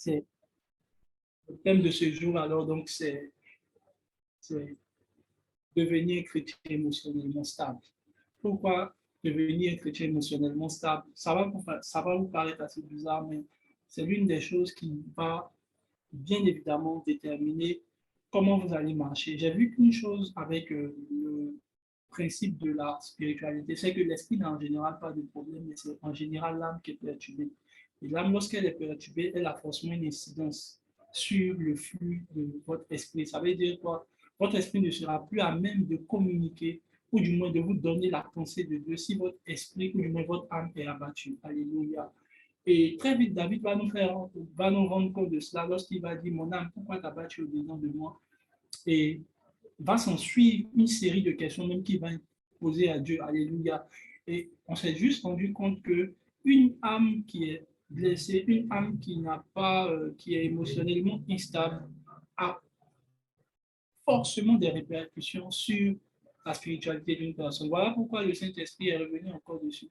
C'est le thème de ce jour, alors, donc, c'est devenir chrétien émotionnellement stable. Pourquoi devenir chrétien émotionnellement stable? Ça va vous paraître assez bizarre, mais c'est l'une des choses qui va bien évidemment déterminer comment vous allez marcher. J'ai vu qu'une chose avec le principe de la spiritualité, c'est que l'esprit n'a en général pas de problème, mais c'est en général l'âme qui est perturbée. Et l'âme, lorsqu'elle est perturbée, elle a forcément une incidence sur le flux de votre esprit. Ça veut dire quoi? Votre esprit ne sera plus à même de communiquer ou du moins de vous donner la pensée de Dieu si votre esprit ou du moins votre âme est abattue. Alléluia. Et très vite, David va nous rendre compte de cela lorsqu'il va dire, mon âme, pourquoi t'as battu au-dedans de moi? Et va s'en suivre une série de questions même qu'il va poser à Dieu. Alléluia. Et on s'est juste rendu compte que une âme qui est blessée, une âme qui n'a pas, qui est émotionnellement instable, a forcément des répercussions sur la spiritualité d'une personne. Voilà pourquoi le Saint-Esprit est revenu encore dessus.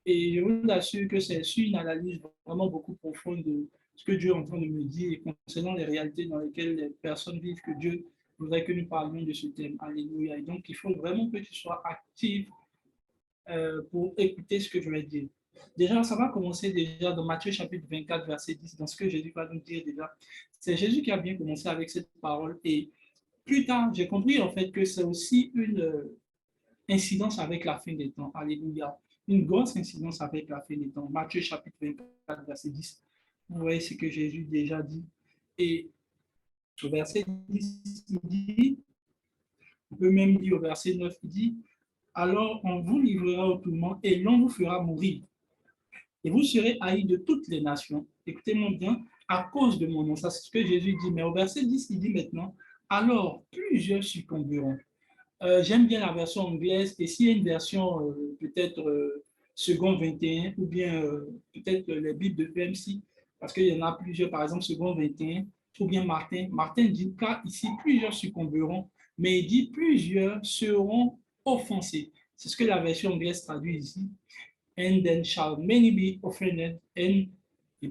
Et je vous assure que c'est sur une analyse vraiment beaucoup profonde de ce que Dieu est en train de me dire et concernant les réalités dans lesquelles les personnes vivent que Dieu voudrait que nous parlions de ce thème. Alléluia. Et donc, il faut vraiment que tu sois actif pour écouter ce que je vais dire. Déjà, ça va commencer déjà dans Matthieu chapitre 24, verset 10, dans ce que Jésus va nous dire déjà. C'est Jésus qui a bien commencé avec cette parole. Et plus tard, j'ai compris en fait que c'est aussi une incidence avec la fin des temps. Alléluia. Une grosse incidence avec la fin des temps. Matthieu chapitre 24, verset 10. Vous voyez ce que Jésus déjà dit. Et au verset 10, il dit, on peut même dire au verset 9, il dit, alors on vous livrera au tourment et l'on vous fera mourir. Et vous serez haïs de toutes les nations. Écoutez-moi bien, à cause de mon nom. Ça, c'est ce que Jésus dit. Mais au verset 10, il dit maintenant, alors plusieurs succomberont. J'aime bien la version anglaise et s'il y a une version peut-être second 21 ou bien peut-être les Bibles de PMC, parce qu'il y en a plusieurs, par exemple second 21 ou bien Martin. Martin dit car ici plusieurs succomberont, mais il dit plusieurs seront offensés. C'est ce que la version anglaise traduit ici. And then shall many be offended, et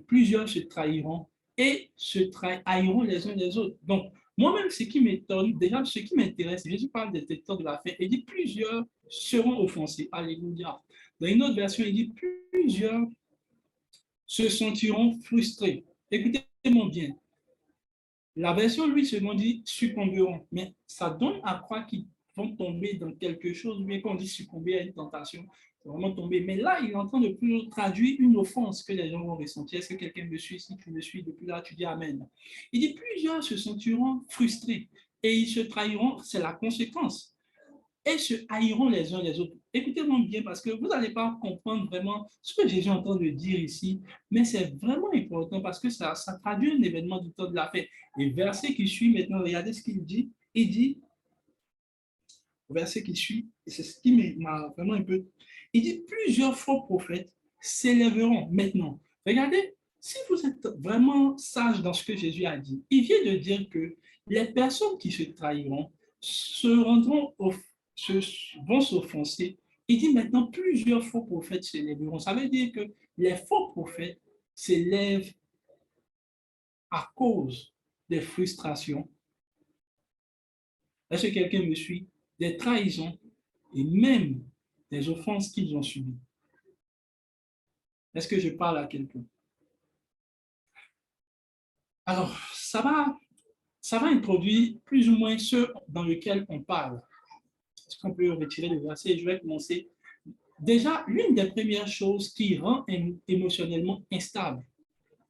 plusieurs se trahiront et se trahiront les uns les autres. Donc, moi-même, ce qui m'étonne, déjà, ce qui m'intéresse, Jésus parle des temps de la fin, il dit plusieurs seront offensés. Alléluia. Dans une autre version, il dit plusieurs se sentiront frustrés. Écoutez-moi bien. La version, lui, seulement dit succomberont, mais ça donne à croire qu'ils vont tomber dans quelque chose, bien qu'on dit succomber à une tentation, c'est vraiment tomber. Mais là, il est en train de plus traduire une offense que les gens vont ressentir. Est-ce que quelqu'un me suit? Si tu me suis depuis là, tu dis Amen. Il dit plusieurs se sentiront frustrés et ils se trahiront, c'est la conséquence et se haïront les uns les autres. Écoutez-moi bien parce que vous n'allez pas comprendre vraiment ce que Jésus est en train de dire ici, mais c'est vraiment important parce que ça traduit un événement du temps de la fête. Et verset qui suit maintenant, regardez ce qu'il dit. Il dit, au verset qui suit, et c'est ce qui m'a vraiment un peu... Il dit, plusieurs faux prophètes s'élèveront maintenant. Regardez, si vous êtes vraiment sage dans ce que Jésus a dit, il vient de dire que les personnes qui se trahiront se rendront vont s'offenser. Il dit maintenant plusieurs faux prophètes s'élèveront. Ça veut dire que les faux prophètes s'élèvent à cause des frustrations. Est-ce que quelqu'un me suit? Des trahisons et même des offenses qu'ils ont subies. Est-ce que je parle à quelqu'un? Alors, ça va introduire plus ou moins ce dans lequel on parle. Est-ce qu'on peut retirer le verset? Je vais commencer. Déjà, l'une des premières choses qui rend émotionnellement instable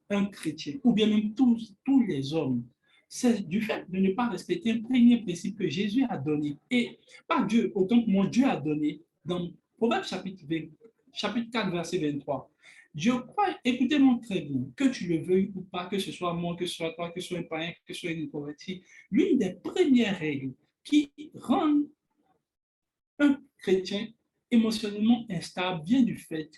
un chrétien, ou bien même tous les hommes, c'est du fait de ne pas respecter un premier principe que Jésus a donné, et pas Dieu, autant que moi, Dieu a donné dans Proverbe chapitre 4, verset 23. Je crois, écoutez-moi très bien, que tu le veuilles ou pas, que ce soit moi, que ce soit toi, que ce soit un païen, que ce soit une convertie, l'une des premières règles qui rend un chrétien émotionnellement instable vient du fait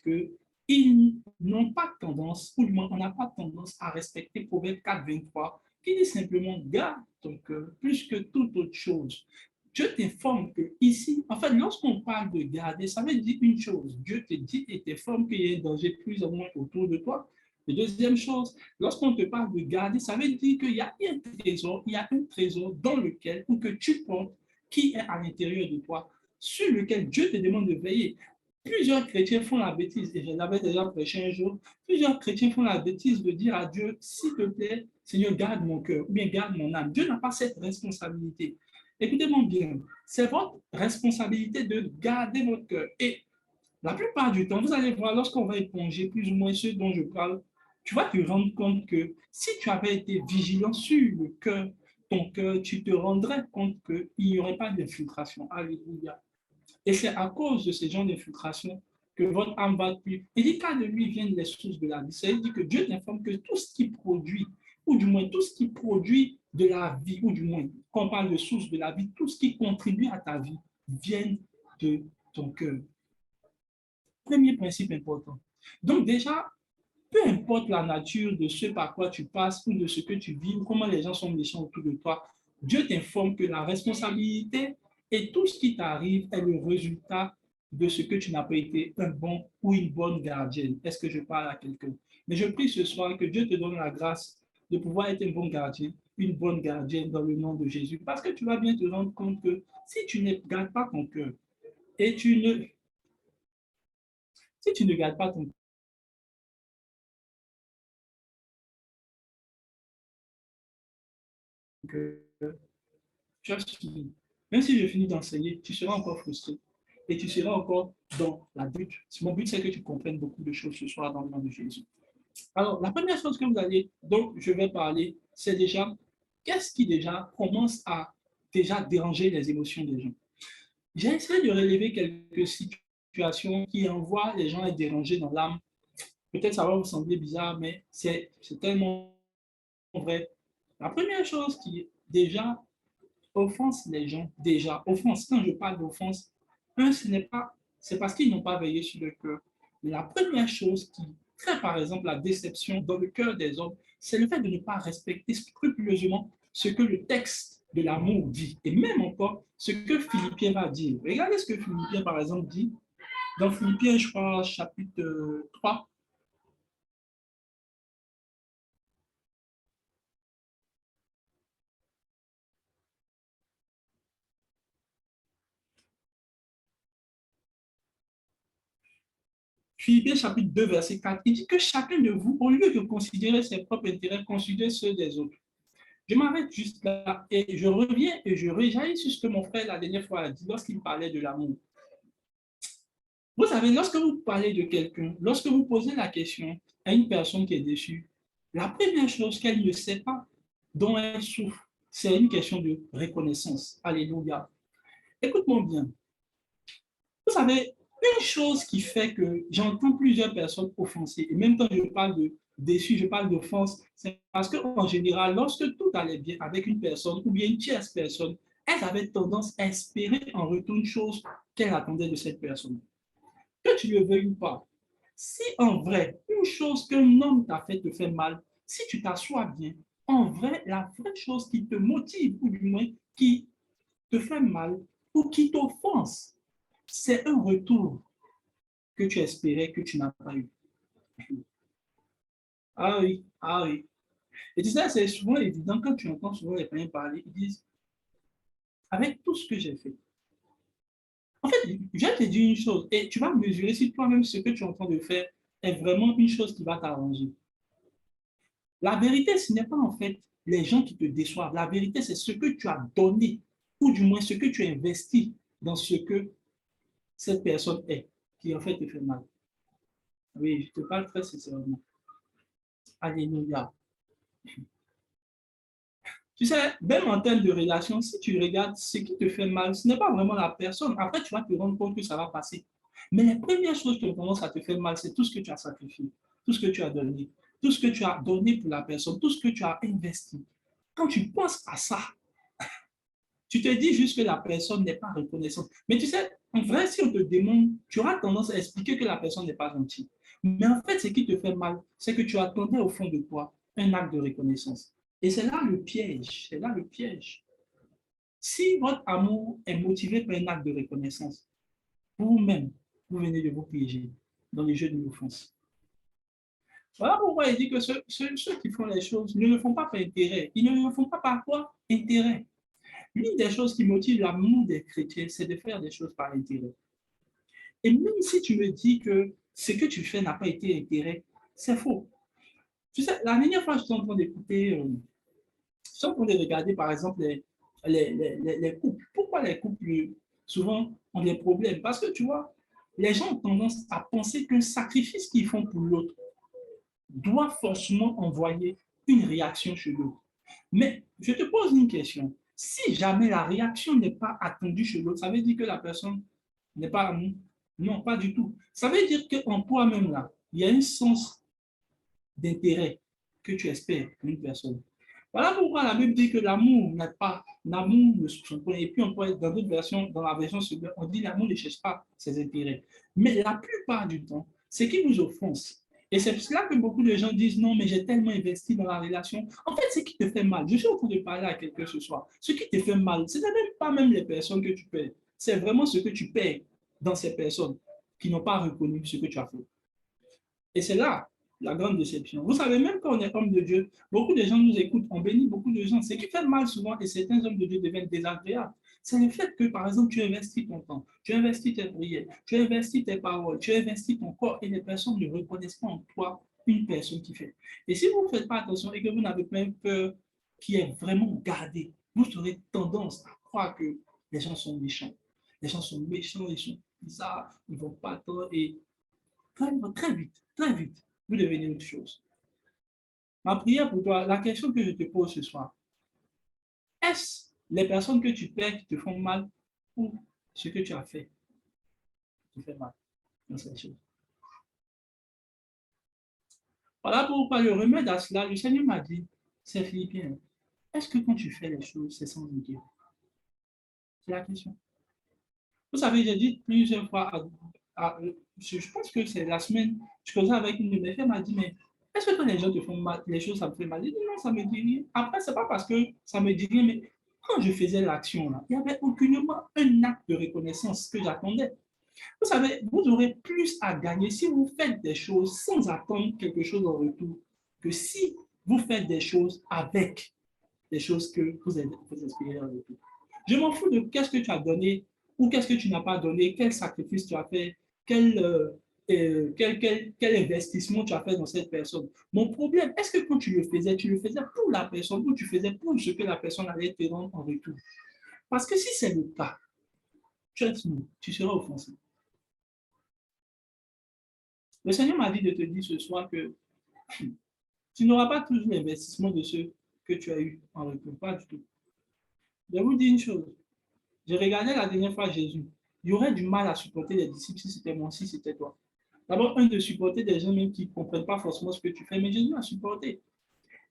qu'ils n'ont pas tendance, ou du moins on n'a pas tendance à respecter Proverbe 4, 23, qui dit simplement garde ton cœur plus que toute autre chose. Dieu t'informe que ici, en fait, lorsqu'on parle de garder, ça veut dire une chose. Dieu te dit et t'informe qu'il y a un danger plus ou moins autour de toi. La deuxième chose, lorsqu'on te parle de garder, ça veut dire qu'il y a un trésor dans lequel, ou que tu portes, qui est à l'intérieur de toi, sur lequel Dieu te demande de veiller. Plusieurs chrétiens font la bêtise, et je l'avais déjà prêché un jour, plusieurs chrétiens font la bêtise de dire à Dieu, s'il te plaît, Seigneur, garde mon cœur, ou bien garde mon âme. Dieu n'a pas cette responsabilité. Écoutez-moi bien, c'est votre responsabilité de garder votre cœur. Et la plupart du temps, vous allez voir, lorsqu'on va éponger plus ou moins ce dont je parle, tu vas te rendre compte que si tu avais été vigilant sur le cœur, ton cœur, tu te rendrais compte qu'il n'y aurait pas d'infiltration. Alléluia. Et c'est à cause de ce genre d'infiltration que votre âme va plus. Il dit qu'à de lui viennent les sources de la vie. Ça veut dire que Dieu t'informe que tout ce qui produit, ou du moins tout ce qui produit de la vie, ou du moins, quand on parle de source de la vie, tout ce qui contribue à ta vie, vient de ton cœur. Premier principe important. Donc déjà, peu importe la nature de ce par quoi tu passes ou de ce que tu vis ou comment les gens sont méchants autour de toi, Dieu t'informe que la responsabilité et tout ce qui t'arrive est le résultat de ce que tu n'as pas été un bon ou une bonne gardienne. Est-ce que je parle à quelqu'un? Mais je prie ce soir que Dieu te donne la grâce de pouvoir être un bon gardien, une bonne gardienne dans le nom de Jésus. Parce que tu vas bien te rendre compte que si tu ne gardes pas ton cœur et si tu ne gardes pas ton cœur, tu as fini. Même si je finis d'enseigner, tu seras encore frustré et tu seras encore dans la but. Mon but, c'est que tu comprennes beaucoup de choses ce soir dans le nom de Jésus. Alors, la première chose que vous allez, donc je vais parler, c'est déjà, qu'est-ce qui déjà commence à déjà déranger les émotions des gens? J'ai essayé de relever quelques situations qui envoient les gens à être dérangés dans l'âme. Peut-être ça va vous sembler bizarre, mais c'est tellement vrai. La première chose qui déjà offense les gens, déjà, offense, quand je parle d'offense, ce n'est pas, c'est parce qu'ils n'ont pas veillé sur le cœur. Mais la première chose qui crée, par exemple, la déception dans le cœur des hommes, c'est le fait de ne pas respecter scrupuleusement ce que le texte de l'amour dit. Et même encore, ce que Philippiens va dire. Regardez ce que Philippiens, par exemple, dit. Dans Philippiens, je crois, chapitre 3. Philippiens chapitre 2, verset 4, il dit que chacun de vous, au lieu de considérer ses propres intérêts, considère ceux des autres. Je m'arrête juste là et je reviens et je réjaillis sur ce que mon frère la dernière fois a dit lorsqu'il parlait de l'amour. Vous savez, lorsque vous parlez de quelqu'un, lorsque vous posez la question à une personne qui est déçue, la première chose qu'elle ne sait pas, dont elle souffre, c'est une question de reconnaissance. Alléluia. Écoute-moi bien. Vous savez, une chose qui fait que j'entends plusieurs personnes offensées, et même quand je parle de déçu, je parle d'offense, c'est parce qu'en général, lorsque tout allait bien avec une personne ou bien une tierce personne, elles avaient tendance à espérer en retour une chose qu'elle attendait de cette personne. Que tu le veuilles ou pas, si en vrai, une chose qu'un homme t'a fait te fait mal, si tu t'assois bien, en vrai, la vraie chose qui te motive, ou du moins qui te fait mal, ou qui t'offense, c'est un retour que tu espérais que tu n'as pas eu. Ah oui, ah oui. Et tu sais, c'est souvent évident quand tu entends souvent les parents parler, ils disent, avec tout ce que j'ai fait. En fait, je vais te dire une chose, et tu vas mesurer si toi-même ce que tu es en train de faire est vraiment une chose qui va t'arranger. La vérité, ce n'est pas en fait les gens qui te déçoivent. La vérité, c'est ce que tu as donné, ou du moins ce que tu as investi dans ce que cette personne est, qui en fait te fait mal. Oui, je te parle très sincèrement. Alléluia. Tu sais, même en termes de relation, si tu regardes ce qui te fait mal, ce n'est pas vraiment la personne. Après, tu vas te rendre compte que ça va passer. Mais les premières choses qui commencent à te faire mal, c'est tout ce que tu as sacrifié, tout ce que tu as donné, tout ce que tu as donné pour la personne, tout ce que tu as investi. Quand tu penses à ça, tu te dis juste que la personne n'est pas reconnaissante. Mais tu sais, en vrai, si on te demande, tu auras tendance à expliquer que la personne n'est pas gentille. Mais en fait, ce qui te fait mal, c'est que tu attendais au fond de toi un acte de reconnaissance. Et c'est là le piège. C'est là le piège. Si votre amour est motivé par un acte de reconnaissance, vous-même, vous venez de vous piéger dans les jeux de l'offense. Voilà pourquoi il dit que ceux qui font les choses ne le font pas par intérêt. Ils ne le font pas par quoi? Intérêt. L'une des choses qui motive l'amour des chrétiens, c'est de faire des choses par intérêt. Et même si tu me dis que ce que tu fais n'a pas été intérêt, c'est faux. Tu sais, la dernière fois, je suis en train d'écouter, je suis en train de regarder, par exemple, les couples. Pourquoi les couples, souvent, ont des problèmes? Parce que, tu vois, les gens ont tendance à penser qu'un sacrifice qu'ils font pour l'autre doit forcément envoyer une réaction chez l'autre. Mais je te pose une question. Si jamais la réaction n'est pas attendue chez l'autre, ça veut dire que la personne n'est pas amour? Non, pas du tout. Ça veut dire qu'en toi-même, là, il y a un sens d'intérêt que tu espères pour une personne. Voilà pourquoi la Bible dit que l'amour n'est pas, l'amour ne se trompe pas. Et puis on peut, dans d'autres versions, dans la version secondaire, on dit l'amour ne cherche pas ses intérêts. Mais la plupart du temps, c'est qui vous offense. Et c'est pour cela que beaucoup de gens disent non, mais j'ai tellement investi dans la relation. En fait, ce qui te fait mal, je suis en train de parler à quelqu'un ce soir, ce qui te fait mal, ce n'est même pas même les personnes que tu paies, c'est vraiment ce que tu paies dans ces personnes qui n'ont pas reconnu ce que tu as fait. Et c'est là la grande déception. Vous savez, même quand on est homme de Dieu, beaucoup de gens nous écoutent, on bénit beaucoup de gens. Ce qui fait mal souvent, et certains hommes de Dieu deviennent désagréables, c'est le fait que, par exemple, tu investis ton temps, tu investis tes prières, tu investis tes paroles, tu investis ton corps, et les personnes ne reconnaissent pas en toi une personne qui fait. Et si vous ne faites pas attention et que vous n'avez pas une peur qui est vraiment gardée, vous aurez tendance à croire que les gens sont méchants. Les gens sont méchants, ils sont bizarres, ils ne vont pas tort, et très vite, vous devenez autre chose. Ma prière pour toi, la question que je te pose ce soir, est-ce les personnes que tu perds qui te font mal ou ce que tu as fait te fait mal dans cette chose? Voilà pourquoi le remède à cela, le Seigneur m'a dit, c'est Philippiens, est-ce que quand tu fais les choses, c'est sans intérêt? C'est la question. Vous savez, j'ai dit plusieurs fois, je pense que c'est la semaine, je causais avec une de mes filles, elle m'a dit, mais est-ce que quand les gens te font mal, les choses, ça me fait mal? J'ai dit, non, ça me dit rien. Après, c'est pas parce que ça me dit rien, mais quand je faisais l'action, là, il n'y avait aucunement un acte de reconnaissance que j'attendais. Vous savez, vous aurez plus à gagner si vous faites des choses sans attendre quelque chose en retour que si vous faites des choses avec des choses que vous espérez en retour. Je m'en fous de qu'est-ce que tu as donné ou qu'est-ce que tu n'as pas donné, quel sacrifice tu as fait, quel investissement tu as fait dans cette personne. Mon problème, est-ce que quand tu le faisais pour la personne ou tu faisais pour ce que la personne allait te rendre en retour? Parce que si c'est le cas, tu seras offensé. Le Seigneur m'a dit de te dire ce soir que tu n'auras pas toujours l'investissement de ce que tu as eu en retour. Pas du tout. Je vous dis une chose. Je regardais la dernière fois Jésus. Il y aurait du mal à supporter les disciples si c'était moi, si c'était toi. D'abord, de supporter des gens même qui ne comprennent pas forcément ce que tu fais, mais Jésus a supporté.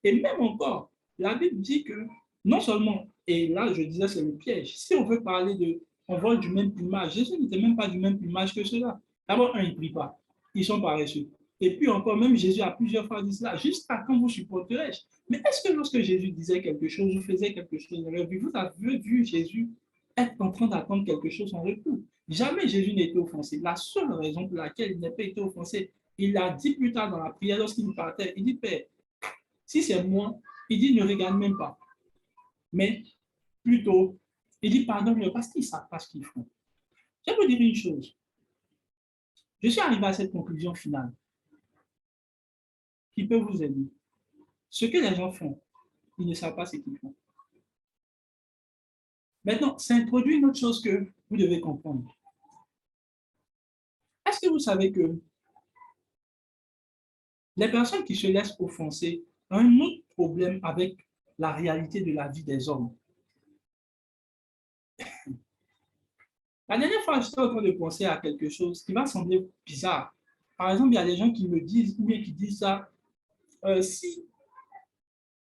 Et même encore, la Bible dit que non seulement, et là je disais c'est le piège, si on veut parler de, on vole du même plumage, Jésus n'était même pas du même plumage que cela. D'abord, il ne prie pas, ils sont paresseux. Et puis encore, même Jésus a plusieurs fois dit cela, jusqu'à quand vous supporterai-je? Mais est-ce que lorsque Jésus disait quelque chose ou faisait quelque chose, vous avez vu Jésus être en train d'attendre quelque chose en retour? Jamais Jésus n'a été offensé. La seule raison pour laquelle il n'a pas été offensé, il l'a dit plus tard dans la prière lorsqu'il partait, il dit, Père, si c'est moi, il dit ne regarde même pas. Mais plutôt, il dit pardonne-le parce qu'ils savent pas ce qu'ils font. Je vais vous dire une chose. Je suis arrivé à cette conclusion finale qui peut vous aider. Ce que les gens font, ils ne savent pas ce qu'ils font. Maintenant, ça introduit une autre chose que vous devez comprendre. Est-ce que vous savez que les personnes qui se laissent offenser ont un autre problème avec la réalité de la vie des hommes? La dernière fois, j'étais en train de penser à quelque chose qui va sembler bizarre. Par exemple, il y a des gens qui me disent, ou bien qui disent ça, si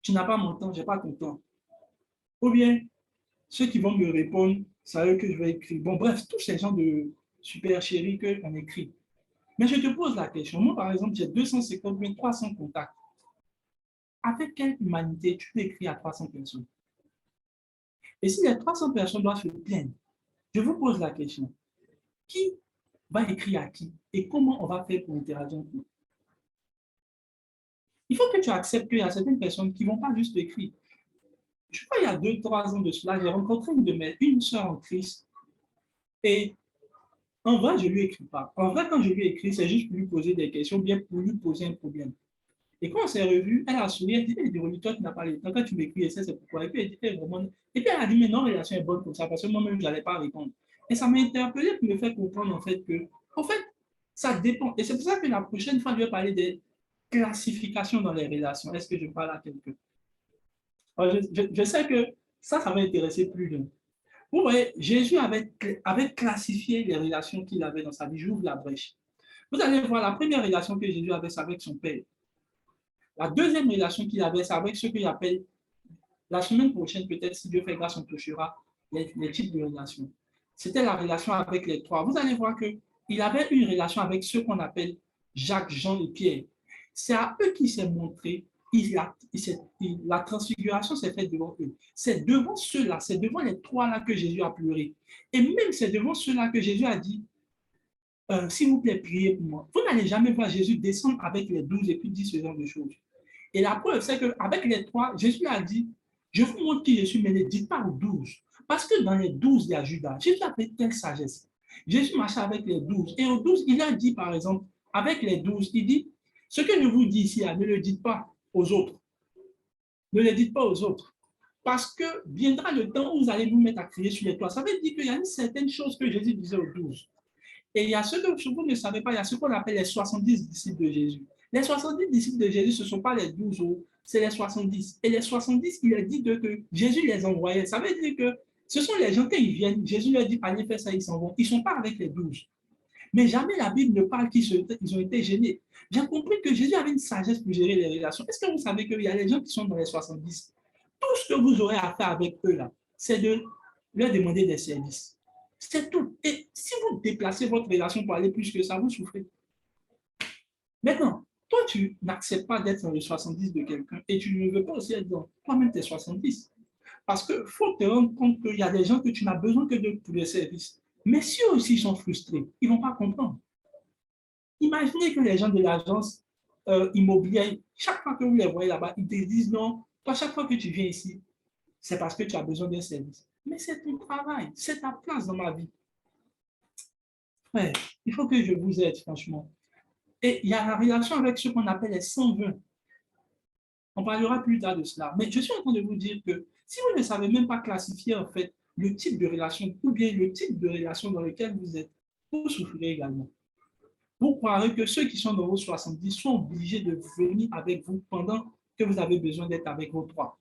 tu n'as pas mon temps, je n'ai pas ton temps. Ou bien, ceux qui vont me répondre, c'est à eux que je vais écrire. Bon, bref, tous ces gens de super chéri qu'on écrit. Mais je te pose la question. Moi, par exemple, j'ai 250 000, 300 contacts. Avec quelle humanité tu peux écrire à 300 personnes? Et si les 300 personnes doivent se plaindre, je vous pose la question. Qui va écrire à qui? Et comment on va faire pour interagir? Il faut que tu acceptes qu'il y a certaines personnes qui ne vont pas juste écrire. Je crois qu'il y a 2, 3 ans de cela, j'ai rencontré une sœur en Christ et en vrai, je ne lui écris pas. En vrai, quand je lui écris, c'est juste pour lui poser des questions, bien pour lui poser un problème. Et quand on s'est revu, elle a souri, elle dit, toi, tu n'as pas le temps, quand tu m'écris, et ça, c'est pourquoi. Et puis, elle dit, vraiment... Et puis, elle a dit, mais non, la relation est bonne comme ça, parce que moi-même, je n'allais pas répondre. Et ça m'a interpellé pour me faire comprendre, en fait, ça dépend. Et c'est pour ça que la prochaine fois, je vais parler des classifications dans les relations. Est-ce que je parle à quelqu'un? Je sais que ça va intéresser plus d'un. Vous voyez, Jésus avait classifié les relations qu'il avait dans sa vie. J'ouvre la brèche. Vous allez voir, la première relation que Jésus avait, c'est avec son Père. La deuxième relation qu'il avait, c'est avec ce qu'il appelle, la semaine prochaine, peut-être, si Dieu fait grâce, on touchera les types de relations. C'était la relation avec les trois. Vous allez voir qu'il avait une relation avec ceux qu'on appelle Jacques, Jean et Pierre. C'est à eux qu'il s'est montré, la transfiguration s'est faite devant eux. C'est devant ceux-là, c'est devant les trois-là que Jésus a pleuré. Et même c'est devant ceux-là que Jésus a dit, s'il vous plaît, priez pour moi. Vous n'allez jamais voir Jésus descendre avec les 12 et puis dire ce genre de choses. Et la preuve, c'est qu'avec les trois, Jésus a dit, je vous montre qui je suis, mais ne dites pas aux 12. Parce que dans les 12, il y a Judas. Jésus a fait quelle sagesse. Jésus marchait avec les 12. Et aux 12, il a dit, par exemple, avec les 12, il dit, ce que je vous dis ici, ne le dites pas aux autres. Ne le dites pas aux autres. Parce que viendra le temps où vous allez vous mettre à crier sur les toits. Ça veut dire qu'il y a une certaine chose que Jésus disait aux 12. Et il y a ce que vous ne savez pas, il y a ce qu'on appelle les 70 disciples de Jésus. Les 70 disciples de Jésus, ce ne sont pas les 12 autres, c'est les 70. Et les 70, il a dit que Jésus les envoyait. Ça veut dire que ce sont les gens, quand ils viennent, Jésus leur dit, allez faire ça, ils s'en vont. Ils ne sont pas avec les 12. Mais jamais la Bible ne parle qu'ils ont été gênés. J'ai compris que Jésus avait une sagesse pour gérer les relations. Est-ce que vous savez qu'il y a des gens qui sont dans les 70? Tout ce que vous aurez à faire avec eux, là, c'est de leur demander des services. C'est tout. Et si vous déplacez votre relation pour aller plus que ça, vous souffrez. Maintenant, toi, tu n'acceptes pas d'être dans le 70 de quelqu'un et tu ne veux pas aussi être dans toi-même tes 70. Parce qu'il faut te rendre compte qu'il y a des gens que tu n'as besoin que de pour les services. Mais si eux aussi sont frustrés, ils ne vont pas comprendre. Imaginez que les gens de l'agence immobilière, chaque fois que vous les voyez là-bas, ils te disent non, toi, chaque fois que tu viens ici, c'est parce que tu as besoin d'un service. Mais c'est ton travail, c'est ta place dans ma vie. Ouais, il faut que je vous aide, franchement. Et il y a la relation avec ce qu'on appelle les 120. On parlera plus tard de cela. Mais je suis en train de vous dire que si vous ne savez même pas classifier, en fait, le type de relation ou bien le type de relation dans lequel vous êtes, vous souffrez également. Vous croirez que ceux qui sont dans vos 70 sont obligés de venir avec vous pendant que vous avez besoin d'être avec vos trois.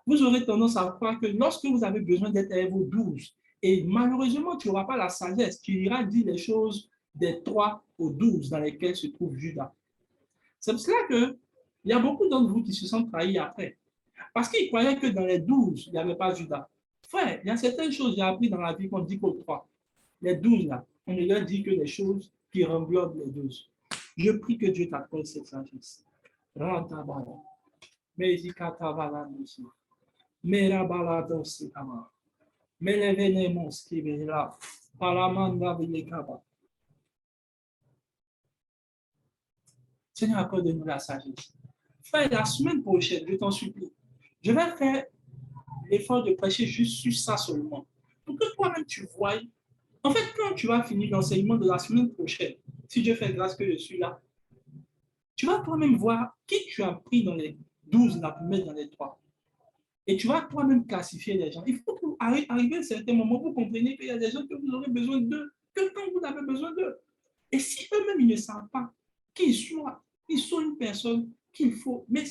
Vous aurez tendance à croire que lorsque vous avez besoin d'être avec vos 12, et malheureusement, tu n'auras pas la sagesse, tu iras dire les choses des 3 aux 12 dans lesquels se trouve Judas. C'est pour cela qu'il y a beaucoup d'entre vous qui se sont trahis après. Parce qu'ils croyaient que dans les 12, il n'y avait pas Judas. Frère, il y a certaines choses que j'ai appris dans la vie qu'on dit qu'aux 3. Les 12, là, on ne leur dit que les choses qui englobent les 12. Je prie que Dieu t'accorde cette sagesse. Rantabala. Mezikatavala aussi. Merabalado Sikama. Melevenemos Kibela. Palamanda Vilekaba. Seigneur, accorde-nous la sagesse. Frère, la semaine prochaine, je t'en supplie, je vais faire l'effort de prêcher juste sur ça seulement. Pour que toi-même tu voies. En fait, quand tu vas finir l'enseignement de la semaine prochaine, si Dieu fait grâce que je suis là, tu vas toi-même voir qui tu as pris dans les 12 là pour mettre dans les 3. Et tu vas toi-même classifier les gens. Il faut que arriver à un certain moment, vous compreniez qu'il y a des gens que vous aurez besoin d'eux, que quand vous avez besoin d'eux. Et si eux-mêmes, ils ne savent pas qu'ils sont une personne qu'il faut. Mais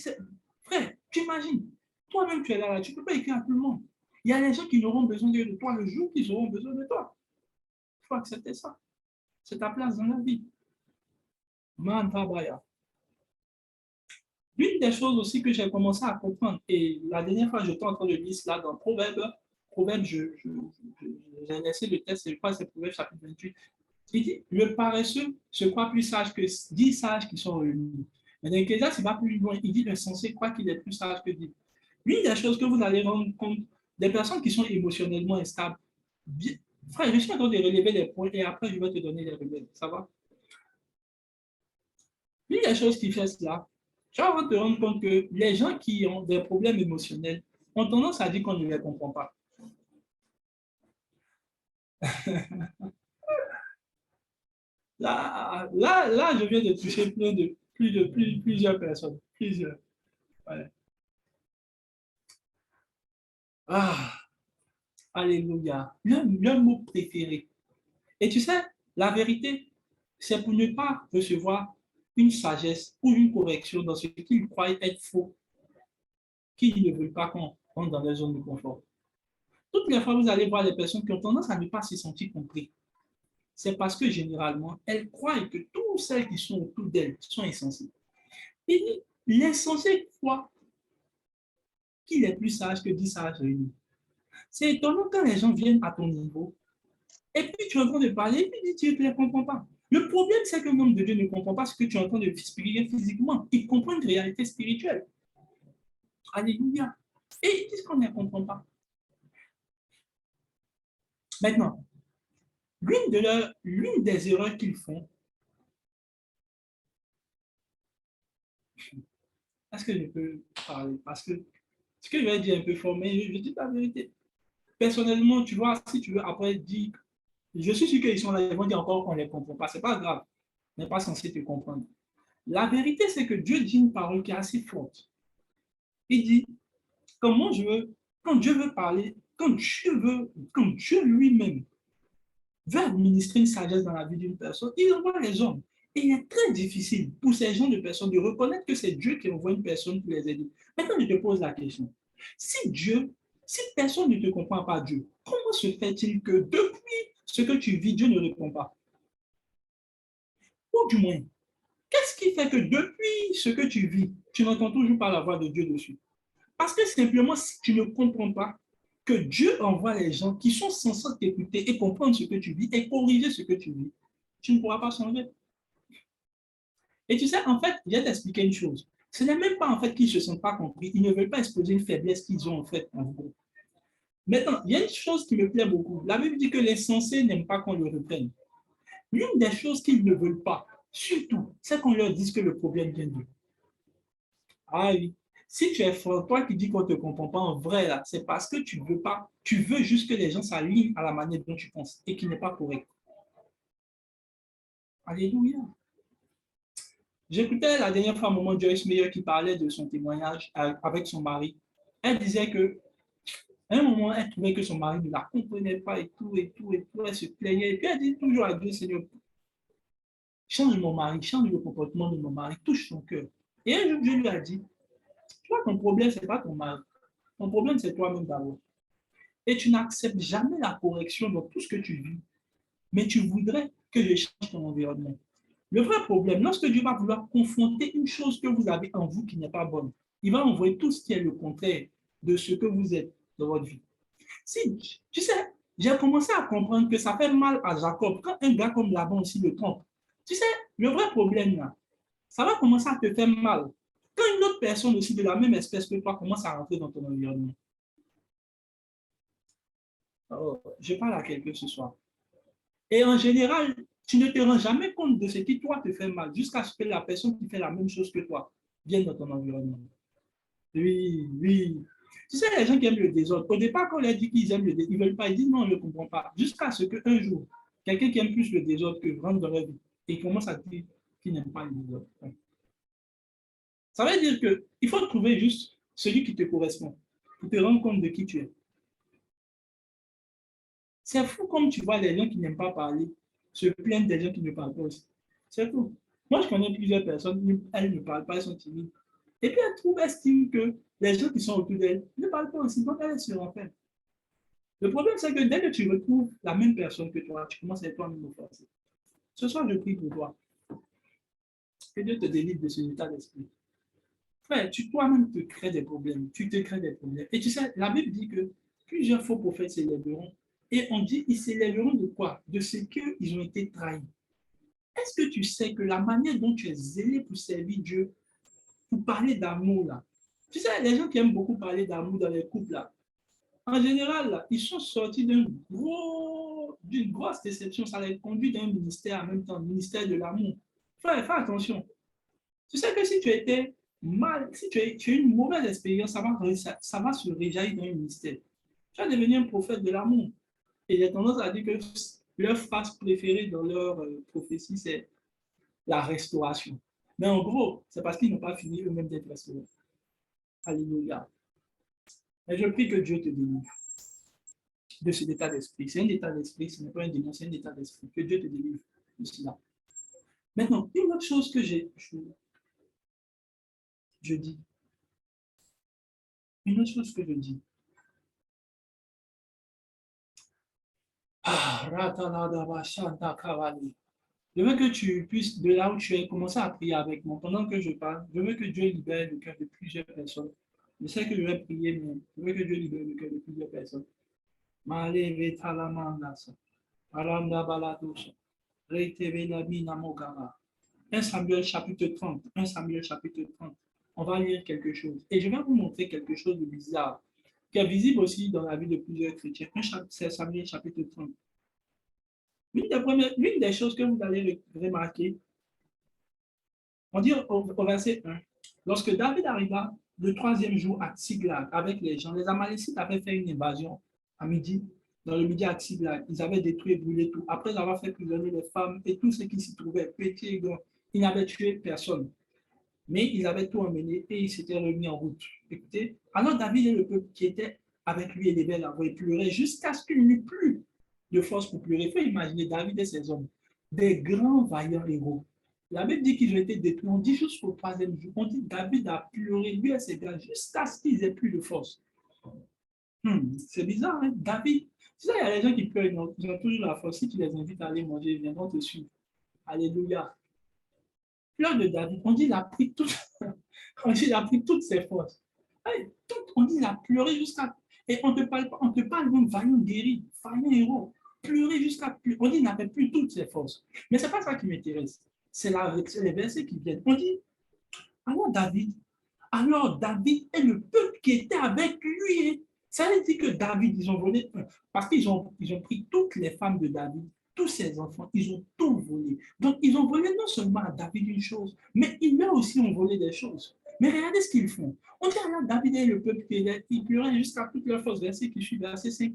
frère, tu imagines, toi-même, tu es là, tu ne peux pas écrire à tout le monde. Il y a des gens qui n'auront besoin de toi le jour qu'ils auront besoin de toi. Il faut accepter ça. C'est ta place dans la vie. Mantabaya. L'une des choses aussi que j'ai commencé à comprendre, et la dernière fois, j'étais en train de lire cela dans Proverbe, j'ai laissé le texte, je crois que c'est Proverbe chapitre 28. Il dit, le paresseux se croit plus sage que 10 sages qui sont réunis. Mais dans Ecclésiaste, il va plus loin. Il dit, le censé croit qu'il est plus sage que 10. L'une des choses que vous allez rendre compte, des personnes qui sont émotionnellement instables, frère, je suis en train de relever les points et après, je vais te donner les remèdes. Ça va? L'une des choses qui fait cela, tu vas te rendre compte que les gens qui ont des problèmes émotionnels ont tendance à dire qu'on ne les comprend pas. Là, je viens de toucher plusieurs personnes. Plusieurs. Ouais. Ah, alléluia. Le mot préféré. Et tu sais, la vérité, c'est pour ne pas recevoir une sagesse ou une correction dans ce qu'ils croient être faux, qu'ils ne veulent pas qu'on rentre dans leur zone de confort. Toutes les fois, vous allez voir les personnes qui ont tendance à ne pas se sentir compris. C'est parce que généralement, elles croient que toutes celles qui sont autour d'elles sont insensées. Et l'insensé croit qu'il est plus sage que 10 sages réunis. C'est étonnant quand les gens viennent à ton niveau et puis tu es en train de parler et puis tu ne les comprends pas. Le problème, c'est que l'homme de Dieu ne comprend pas ce que tu es en train de expliquer physiquement. Il comprend une réalité spirituelle. Alléluia. Et ils disent qu'on ne comprend pas. Maintenant, l'une des erreurs qu'ils font, est-ce que je peux parler? Parce que ce que je vais dire un peu fort, mais je dis la vérité. Personnellement, tu vois, si tu veux après dire, je suis sûr qu'ils sont là, ils vont dire encore qu'on ne les comprend pas. Ce n'est pas grave. On n'est pas censé te comprendre. La vérité, c'est que Dieu dit une parole qui est assez forte. Il dit, comment je veux, quand Dieu veut parler, quand Dieu lui-même veut administrer une sagesse dans la vie d'une personne, il envoie les hommes. Et il est très difficile pour ces gens de personnes de reconnaître que c'est Dieu qui envoie une personne pour les aider. Maintenant, je te pose la question. Si personne ne te comprend pas Dieu, comment se fait-il que depuis ce que tu vis, Dieu ne répond pas? Ou du moins, qu'est-ce qui fait que depuis ce que tu vis, tu n'entends toujours pas la voix de Dieu dessus? Parce que simplement, si tu ne comprends pas que Dieu envoie les gens qui sont censés t'écouter et comprendre ce que tu vis et corriger ce que tu vis, tu ne pourras pas changer. Et tu sais, en fait, je vais t'expliquer une chose. Ce n'est même pas en fait qu'ils ne se sentent pas compris, ils ne veulent pas exposer une faiblesse qu'ils ont en fait en gros. Maintenant, il y a une chose qui me plaît beaucoup. La Bible dit que les sensés n'aiment pas qu'on le reprenne. L'une des choses qu'ils ne veulent pas, surtout, c'est qu'on leur dise que le problème vient d'eux. Ah oui. Si tu es fort, toi qui dis qu'on ne te comprend pas en vrai, là, c'est parce que tu veux pas, tu veux juste que les gens s'alignent à la manière dont tu penses et qui n'est pas correct. Alléluia. J'écoutais la dernière fois Maman Joyce Meyer qui parlait de son témoignage avec son mari. Elle disait que à un moment, elle trouvait que son mari ne la comprenait pas et tout, et tout, et tout. Elle se plaignait. Et puis elle dit toujours à Dieu, Seigneur, change mon mari, change le comportement de mon mari, touche son cœur. Et un jour, Dieu lui a dit, toi, ton problème, ce n'est pas ton mari. Ton problème, c'est toi-même d'abord. Et tu n'acceptes jamais la correction dans tout ce que tu vis. Mais tu voudrais que je change ton environnement. Le vrai problème, lorsque Dieu va vouloir confronter une chose que vous avez en vous qui n'est pas bonne, il va envoyer tout ce qui est le contraire de ce que vous êtes dans votre vie. Si, tu sais, j'ai commencé à comprendre que ça fait mal à Jacob quand un gars comme Laban aussi le trompe. Tu sais, le vrai problème là, ça va commencer à te faire mal quand une autre personne aussi de la même espèce que toi commence à rentrer dans ton environnement. Alors, je parle à quelqu'un ce soir. Et en général, tu ne te rends jamais compte de ce qui, toi, te fait mal, jusqu'à ce que la personne qui fait la même chose que toi vienne dans ton environnement. Oui, oui. Tu sais, les gens qui aiment le désordre, au départ, quand on leur dit qu'ils aiment le désordre, ils ne veulent pas, ils disent non, on ne comprend pas. Jusqu'à ce qu'un jour, quelqu'un qui aime plus le désordre que rentre dans leur vie et commence à dire qu'il n'aime pas le désordre. Ça veut dire qu'il faut trouver juste celui qui te correspond pour te rendre compte de qui tu es. C'est fou comme tu vois les gens qui n'aiment pas parler se plaignent des gens qui ne parlent pas aussi. C'est fou. Moi, je connais plusieurs personnes, elles ne parlent pas, elles sont timides. Et puis, elles trouvent, estiment que les gens qui sont autour d'elles ne parlent pas aussi, donc elles se renferment. Le problème, c'est que dès que tu retrouves la même personne que toi, tu commences à être toi-même offensé. Ce soir, je prie pour toi. Que Dieu te délivre de ce état d'esprit. Frère, tu toi-même te crées des problèmes. Tu te crées des problèmes. Et tu sais, la Bible dit que plusieurs faux prophètes s'élèveront. Et on dit, ils s'élèveront de quoi? De ce qu'ils ont été trahis. Est-ce que tu sais que la manière dont tu es zélé pour servir Dieu, pour parler d'amour, là, tu sais, les gens qui aiment beaucoup parler d'amour dans les couples, là, en général, là, ils sont sortis d'une grosse déception. Ça les conduit d'un ministère en même temps, le ministère de l'amour. Fais attention. Tu sais que si tu étais mal, si tu as une mauvaise expérience, ça va se réjaillir dans le ministère. Tu vas devenir un prophète de l'amour. Et j'ai tendance à dire que leur phrase préférée dans leur prophétie, c'est la restauration. Mais en gros, c'est parce qu'ils n'ont pas fini eux-mêmes d'être restaurés. Alléluia. Et je prie que Dieu te délivre de cet état d'esprit. C'est un état d'esprit, ce n'est pas un démon, c'est un état d'esprit. Que Dieu te délivre de cela. Maintenant, une autre chose que je dis, une autre chose que je dis. Je veux que tu puisses, de là où tu es, commencer à prier avec moi. Pendant que je parle, je veux que Dieu libère le cœur de plusieurs personnes. Je sais que je vais prier, mais je veux que Dieu libère le cœur de plusieurs personnes. Un Samuel chapitre 30. 1 Samuel chapitre 30. On va lire quelque chose. Et je vais vous montrer quelque chose de bizarre, qui est visible aussi dans la vie de plusieurs chrétiens. C'est Samuel chapitre 30. L'une des choses que vous allez remarquer, on dit au verset 1, lorsque David arriva le troisième jour à Tsiglag avec les gens, les Amalécites avaient fait une invasion à midi, dans le midi à Tsiglag. Ils avaient détruit et brûlé tout. Après avoir fait prisonnier les femmes et tous ceux qui s'y trouvaient, petits et grands, ils n'avaient tué personne. Mais ils avaient tout emmené et ils s'étaient remis en route. Écoutez, alors David et le peuple qui était avec lui élevaient la voix et pleuraient jusqu'à ce qu'il n'eût plus de force pour pleurer. Il faut imaginer David et ses hommes, des grands vaillants héros. La Bible dit qu'ils ont été détruits. On dit jusqu'au troisième jour. On dit David a pleuré, lui et ses gars, jusqu'à ce qu'ils aient plus de force. C'est bizarre, hein? David, tu sais, il y a des gens qui pleurent, ils ont toujours la force. Si tu les invites à aller manger, ils viendront te suivre. Alléluia. Pleure de David, on dit il a pris toutes ses forces. On dit il a pleuré jusqu'à. Et on te parle d'un vaillant guéri, vaillant héros. Pleurer jusqu'à. On dit il n'avait plus toutes ses forces. Mais ce n'est pas ça qui m'intéresse. C'est les versets qui viennent. On dit alors David et le peuple qui était avec lui. Ça veut dire que David, ils ont volé, parce qu'ils ont pris toutes les femmes de David, tous ses enfants, ils ont tout volé. Donc, ils ont volé non seulement à David une chose, mais ils lui aussi ont volé des choses. Mais regardez ce qu'ils font. On dit alors David et le peuple qui pleuraient jusqu'à toute leur force, verset qui suit, verset 5.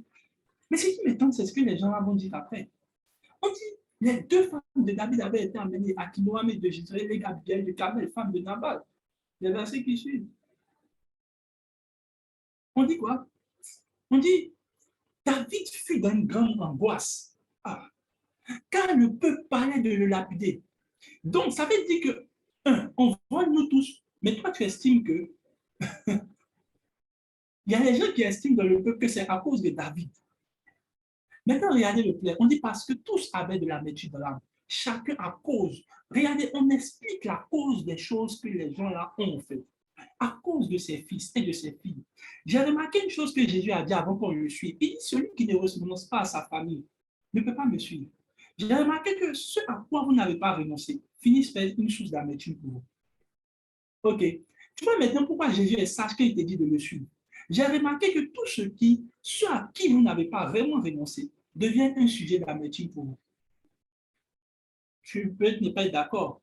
Mais ce qui m'étonne, c'est ce que les gens vont dire après. On dit les deux femmes de David avaient été emmenées à Kinoam et de Gisraël, les Gabriel de Carmel, femmes de Nabal. Les versets qui suivent. On dit quoi? On dit David fut dans une grande angoisse. Ah, car le peuple parlait de le lapider. Donc, ça veut dire que, on vole nous tous, mais toi, tu estimes que. Il y a des gens qui estiment dans le peuple que c'est à cause de David. Maintenant, regardez le plaît. On dit parce que tous avaient de la l'amertume dans l'âme. Chacun à cause. Regardez, on explique la cause des choses que les gens là ont fait. À cause de ses fils et de ses filles. J'ai remarqué une chose que Jésus a dit avant qu'on le suive. Il dit celui qui ne renonce pas à sa famille ne peut pas me suivre. J'ai remarqué que ce à quoi vous n'avez pas renoncé finissent par une source d'amertume pour vous. Ok. Tu vois maintenant pourquoi Jésus est sage quand il te dit de me suivre. J'ai remarqué que tout ce à qui vous n'avez pas vraiment renoncé devient un sujet d'amertume pour vous. Tu peux ne pas être d'accord.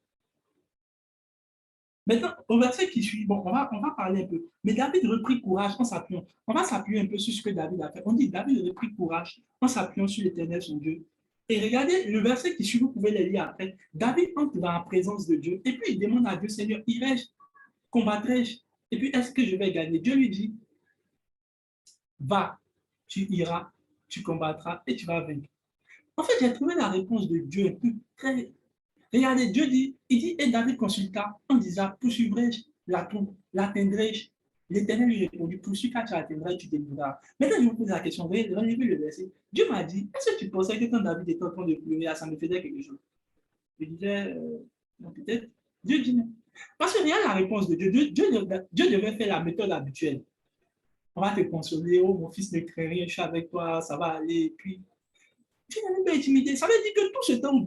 Maintenant, au verset qui suit, bon, on va parler un peu. Mais David reprit courage en s'appuyant. On va s'appuyer un peu sur ce que David a fait. On dit David reprit courage en s'appuyant sur l'Éternel, son Dieu. Et regardez le verset qui suit, vous pouvez le lire après. David entre dans la présence de Dieu et puis il demande à Dieu, Seigneur, irai-je, combattrai-je? Et puis est-ce que je vais gagner? Dieu lui dit, va, tu iras, tu combattras et tu vas vaincre. En fait, j'ai trouvé la réponse de Dieu un peu très. Regardez, Dieu dit, il dit, et David consulta en disant, poursuivrai-je la troupe, l'atteindrai-je? L'Éternel lui répondit, poursuis quand tu atteindras, tu délivreras. Maintenant, je vous pose la question, relevez le verset. Dieu m'a dit, est-ce que tu pensais que quand David était en train de pleurer, ça me faisait quelque chose? Je disais, non, peut-être. Dieu dit non. Parce que regarde la réponse de Dieu. Dieu devait faire la méthode habituelle. On va te consoler, oh mon fils ne craint rien, je suis avec toi, ça va aller. Puis, tu n'as même pas intimidé. Ça veut dire que tout ce temps,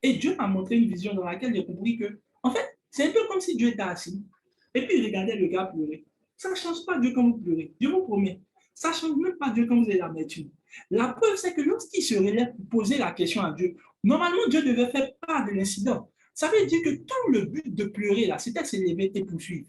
et Dieu m'a montré une vision dans laquelle j'ai compris que, en fait, c'est un peu comme si Dieu était assis et puis il regardait le gars pleurer. Ça ne change pas Dieu quand vous pleurez. Dieu vous promet. Ça ne change même pas Dieu quand vous avez l'amertume. La preuve, c'est que lorsqu'il se relève pour poser la question à Dieu, normalement, Dieu devait faire part de l'incident. Ça veut dire que tout le but de pleurer, là, c'était s'élever et poursuivre.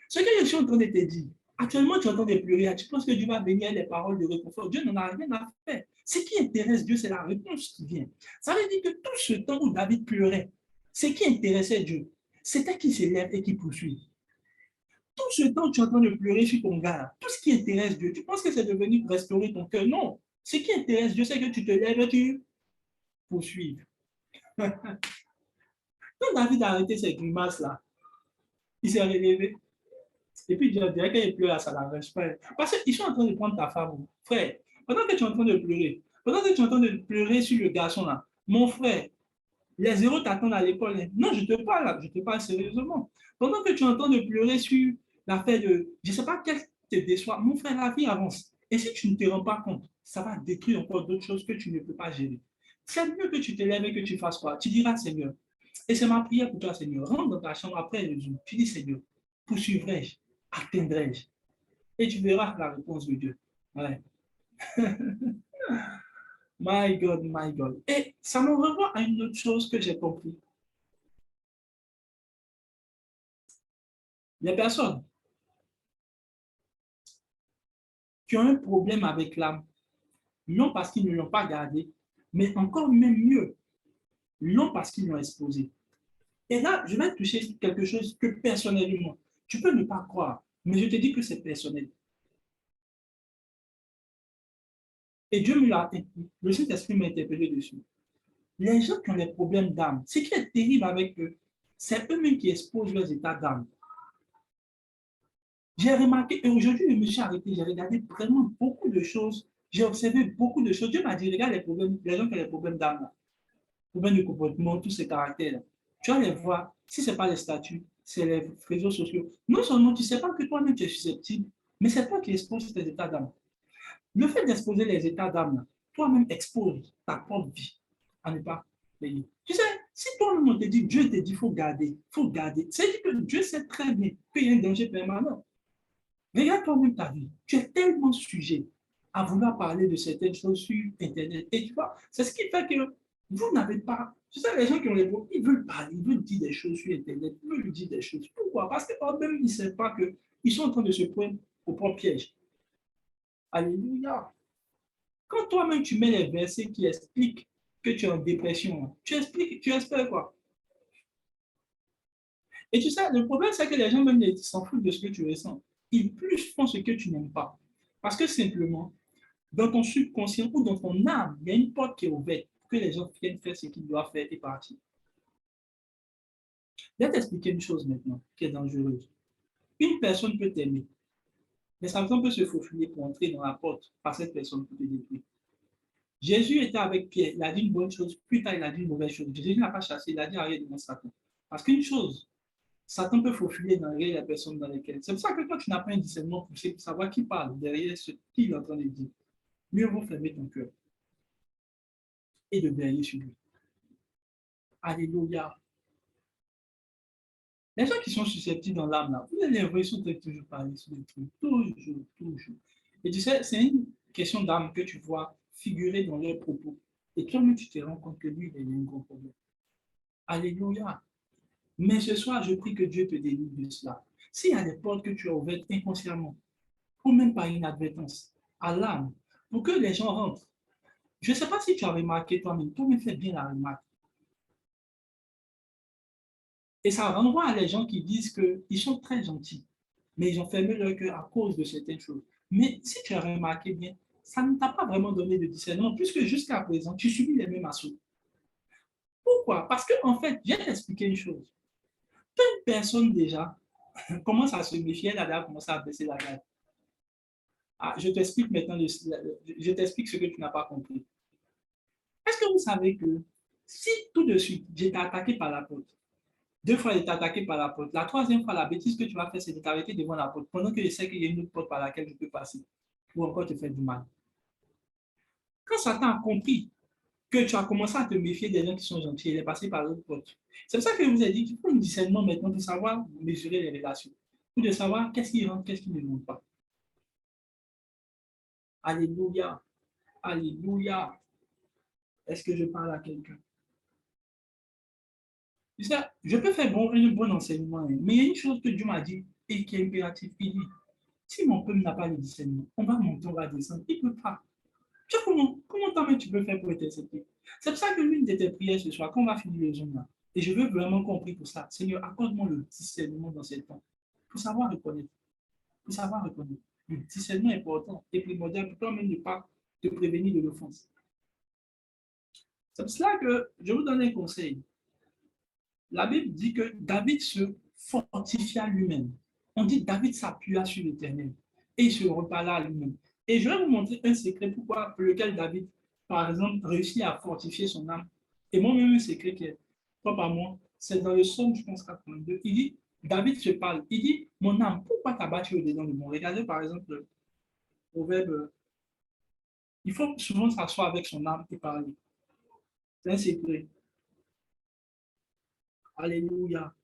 Ce que je suis en train de te dire, actuellement, tu es en train de pleurer, tu penses que Dieu va venir avec les paroles de réconfort. Dieu n'en a rien à faire. Ce qui intéresse Dieu, c'est la réponse qui vient. Ça veut dire que tout ce temps où David pleurait, ce qui intéressait Dieu, c'était qu'il s'élève et qu'il poursuit. Tout ce temps où tu es en train de pleurer sur ton gars, tout ce qui intéresse Dieu, tu penses que c'est de venir restaurer ton cœur. Non. Ce qui intéresse Dieu, c'est que tu te lèves et tu poursuis. Quand David a arrêté ces grimaces-là, il s'est relevé. Et puis, Dieu dirait qu'il pleure, ça ne l'arrange pas. Parce qu'ils sont en train de prendre ta femme. Frère, pendant que tu es en train de pleurer, pendant que tu es en train de pleurer sur le garçon-là, mon frère, les zéros t'attendent à l'école. Non, je te parle sérieusement. Pendant que tu es en train de pleurer sur l'affaire de, je ne sais pas quel te déçoit, mon frère, la vie avance. Et si tu ne te rends pas compte, ça va détruire encore d'autres choses que tu ne peux pas gérer. C'est mieux que tu te lèves et que tu fasses quoi? Tu diras, Seigneur, et c'est ma prière pour toi, Seigneur. Rentre dans ta chambre après le jour. Tu dis, Seigneur, poursuivrai-je, atteindrai-je? Et tu verras la réponse de Dieu. Ouais. My God, my God. Et ça me renvoie à une autre chose que j'ai compris. Les personnes qui ont un problème avec l'âme, non parce qu'ils ne l'ont pas gardé, mais encore même mieux, non parce qu'ils l'ont exposé. Et là, je vais toucher quelque chose que personnellement, tu peux ne pas croire, mais je te dis que c'est personnel. Et Dieu me l'a, le Saint-Esprit m'a interpellé dessus. Les gens qui ont des problèmes d'âme, ce qui est terrible avec eux, c'est eux-mêmes qui exposent leurs états d'âme. J'ai remarqué, et aujourd'hui, je me suis arrêté, j'ai regardé vraiment beaucoup de choses, j'ai observé beaucoup de choses. Dieu m'a dit, regarde les problèmes, les gens qui ont des problèmes d'âme, problèmes de comportement, tous ces caractères-là. Tu vas les voir, si ce n'est pas les statuts, c'est les réseaux sociaux. Non seulement tu ne sais pas que toi-même tu es susceptible, mais c'est toi qui exposes tes états d'âme. Le fait d'exposer les états d'âme, toi-même exposes ta propre vie à ne pas payer. Tu sais, si toi-même on te dit, Dieu te dit, il faut garder, c'est que Dieu sait très bien qu'il y a un danger permanent. Regarde toi-même ta vie. Tu es tellement sujet à vouloir parler de certaines choses sur Internet. Et tu vois, c'est ce qui fait que vous n'avez pas. Tu sais, les gens qui ont les mots, ils veulent parler, ils veulent dire des choses sur Internet, ils veulent dire des choses. Pourquoi? Parce qu'eux-mêmes, ils ne savent pas qu'ils sont en train de se prendre au propre piège. Alléluia. Quand toi-même, tu mets les versets qui expliquent que tu es en dépression, tu expliques, tu espères quoi? Et tu sais, le problème, c'est que les gens même s'en foutent de ce que tu ressens. Ils plus font ce que tu n'aimes pas. Parce que simplement, dans ton subconscient ou dans ton âme, il y a une porte qui est ouverte pour que les gens viennent faire ce qu'ils doivent faire et partir. Je vais t'expliquer une chose maintenant qui est dangereuse. Une personne peut t'aimer, mais Satan peut se faufiler pour entrer dans la porte par cette personne pour te détruire. Jésus était avec Pierre, il a dit une bonne chose, plus tard il a dit une mauvaise chose. Jésus n'a pas chassé, il a dit arrête devant Satan. Parce qu'une chose, Satan peut faufiler dans les personnes dans lesquelles. C'est pour ça que quand tu n'as pas un discernement poussé pour savoir qui parle derrière ce qu'il est en train de dire, mieux vaut fermer ton cœur et de veiller sur lui. Alléluia. Les gens qui sont susceptibles dans l'âme, là, vous avez l'impression de toujours parler sur des trucs, toujours, toujours. Et tu sais, c'est une question d'âme que tu vois figurer dans leurs propos. Et toi-même, tu te rends compte que lui, il a un gros problème. Alléluia. Mais ce soir, je prie que Dieu te délivre de cela. S'il y a des portes que tu as ouvertes inconsciemment, ou même par inadvertance, à l'âme, pour que les gens rentrent. Je ne sais pas si tu as remarqué toi-même, toi-même fais bien la remarque. Et ça renvoie à les gens qui disent qu'ils sont très gentils, mais ils ont fermé leur cœur à cause de certaines choses. Mais si tu as remarqué bien, ça ne t'a pas vraiment donné de discernement, puisque jusqu'à présent, tu subis les mêmes assauts. Pourquoi? Parce qu'en fait, je vais t'expliquer une chose. Quand une personne déjà commence à se méfier, elle a déjà commencé à baisser la garde. Ah, je t'explique maintenant, je t'explique ce que tu n'as pas compris. Est-ce que vous savez que si tout de suite, j'étais attaqué par la porte, deux fois, j'étais attaqué par la porte, la troisième fois, la bêtise que tu vas faire, c'est de t'arrêter devant la porte, pendant que je sais qu'il y a une autre porte par laquelle je peux passer, ou encore te faire du mal. Quand Satan a compris que tu as commencé à te méfier des gens qui sont gentils, il est passé par l'autre porte. C'est pour ça que je vous ai dit qu'il faut un discernement maintenant pour savoir mesurer les relations, pour de savoir qu'est-ce qui rentre, qu'est-ce qui ne rentre pas. Alléluia. Alléluia. Est-ce que je parle à quelqu'un? Tu sais, je peux faire un bon enseignement, hein, mais il y a une chose que Dieu m'a dit et qui est impérative. Il dit, si mon peuple n'a pas le discernement, on va monter, on va descendre. Il ne peut pas. Tu sais comment toi-même tu peux faire pour intercepter? C'est pour ça que l'une de tes prières ce soir, quand on va finir le jour là, et je veux vraiment qu'on prie pour ça, Seigneur, accorde-moi le discernement dans ces temps, pour savoir reconnaître, pour savoir reconnaître. Le discernement est important et primordial pour toi-même ne pas te prévenir de l'offense. C'est pour cela que je vous donne un conseil. La Bible dit que David se fortifia lui-même. On dit David s'appuya sur l'Éternel et il se reparla à lui-même. Et je vais vous montrer un secret pour lequel David, par exemple, réussit à fortifier son âme. Et moi-même, un secret qui est propre à moi, c'est dans le psaume, je pense, 82. Il dit, David se parle, il dit, mon âme, pourquoi t'as battu au-dedans de moi? Regardez par exemple le proverbe, il faut souvent s'asseoir avec son âme et parler. C'est un secret. Alléluia.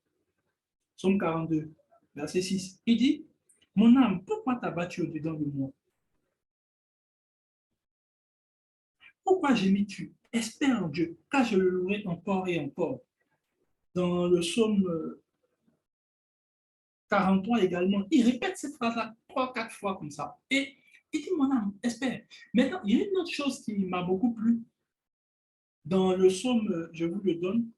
Psaume 42, verset 6. Il dit, mon âme, pourquoi t'as battu au-dedans de moi? Pourquoi gémis-tu? Espère en Dieu, car je le louerai encore et encore. Dans le psaume 43 également, il répète cette phrase-là 3, 4 fois comme ça. Et il dit, mon âme, espère. Maintenant, il y a une autre chose qui m'a beaucoup plu. Dans le psaume, je vous le donne,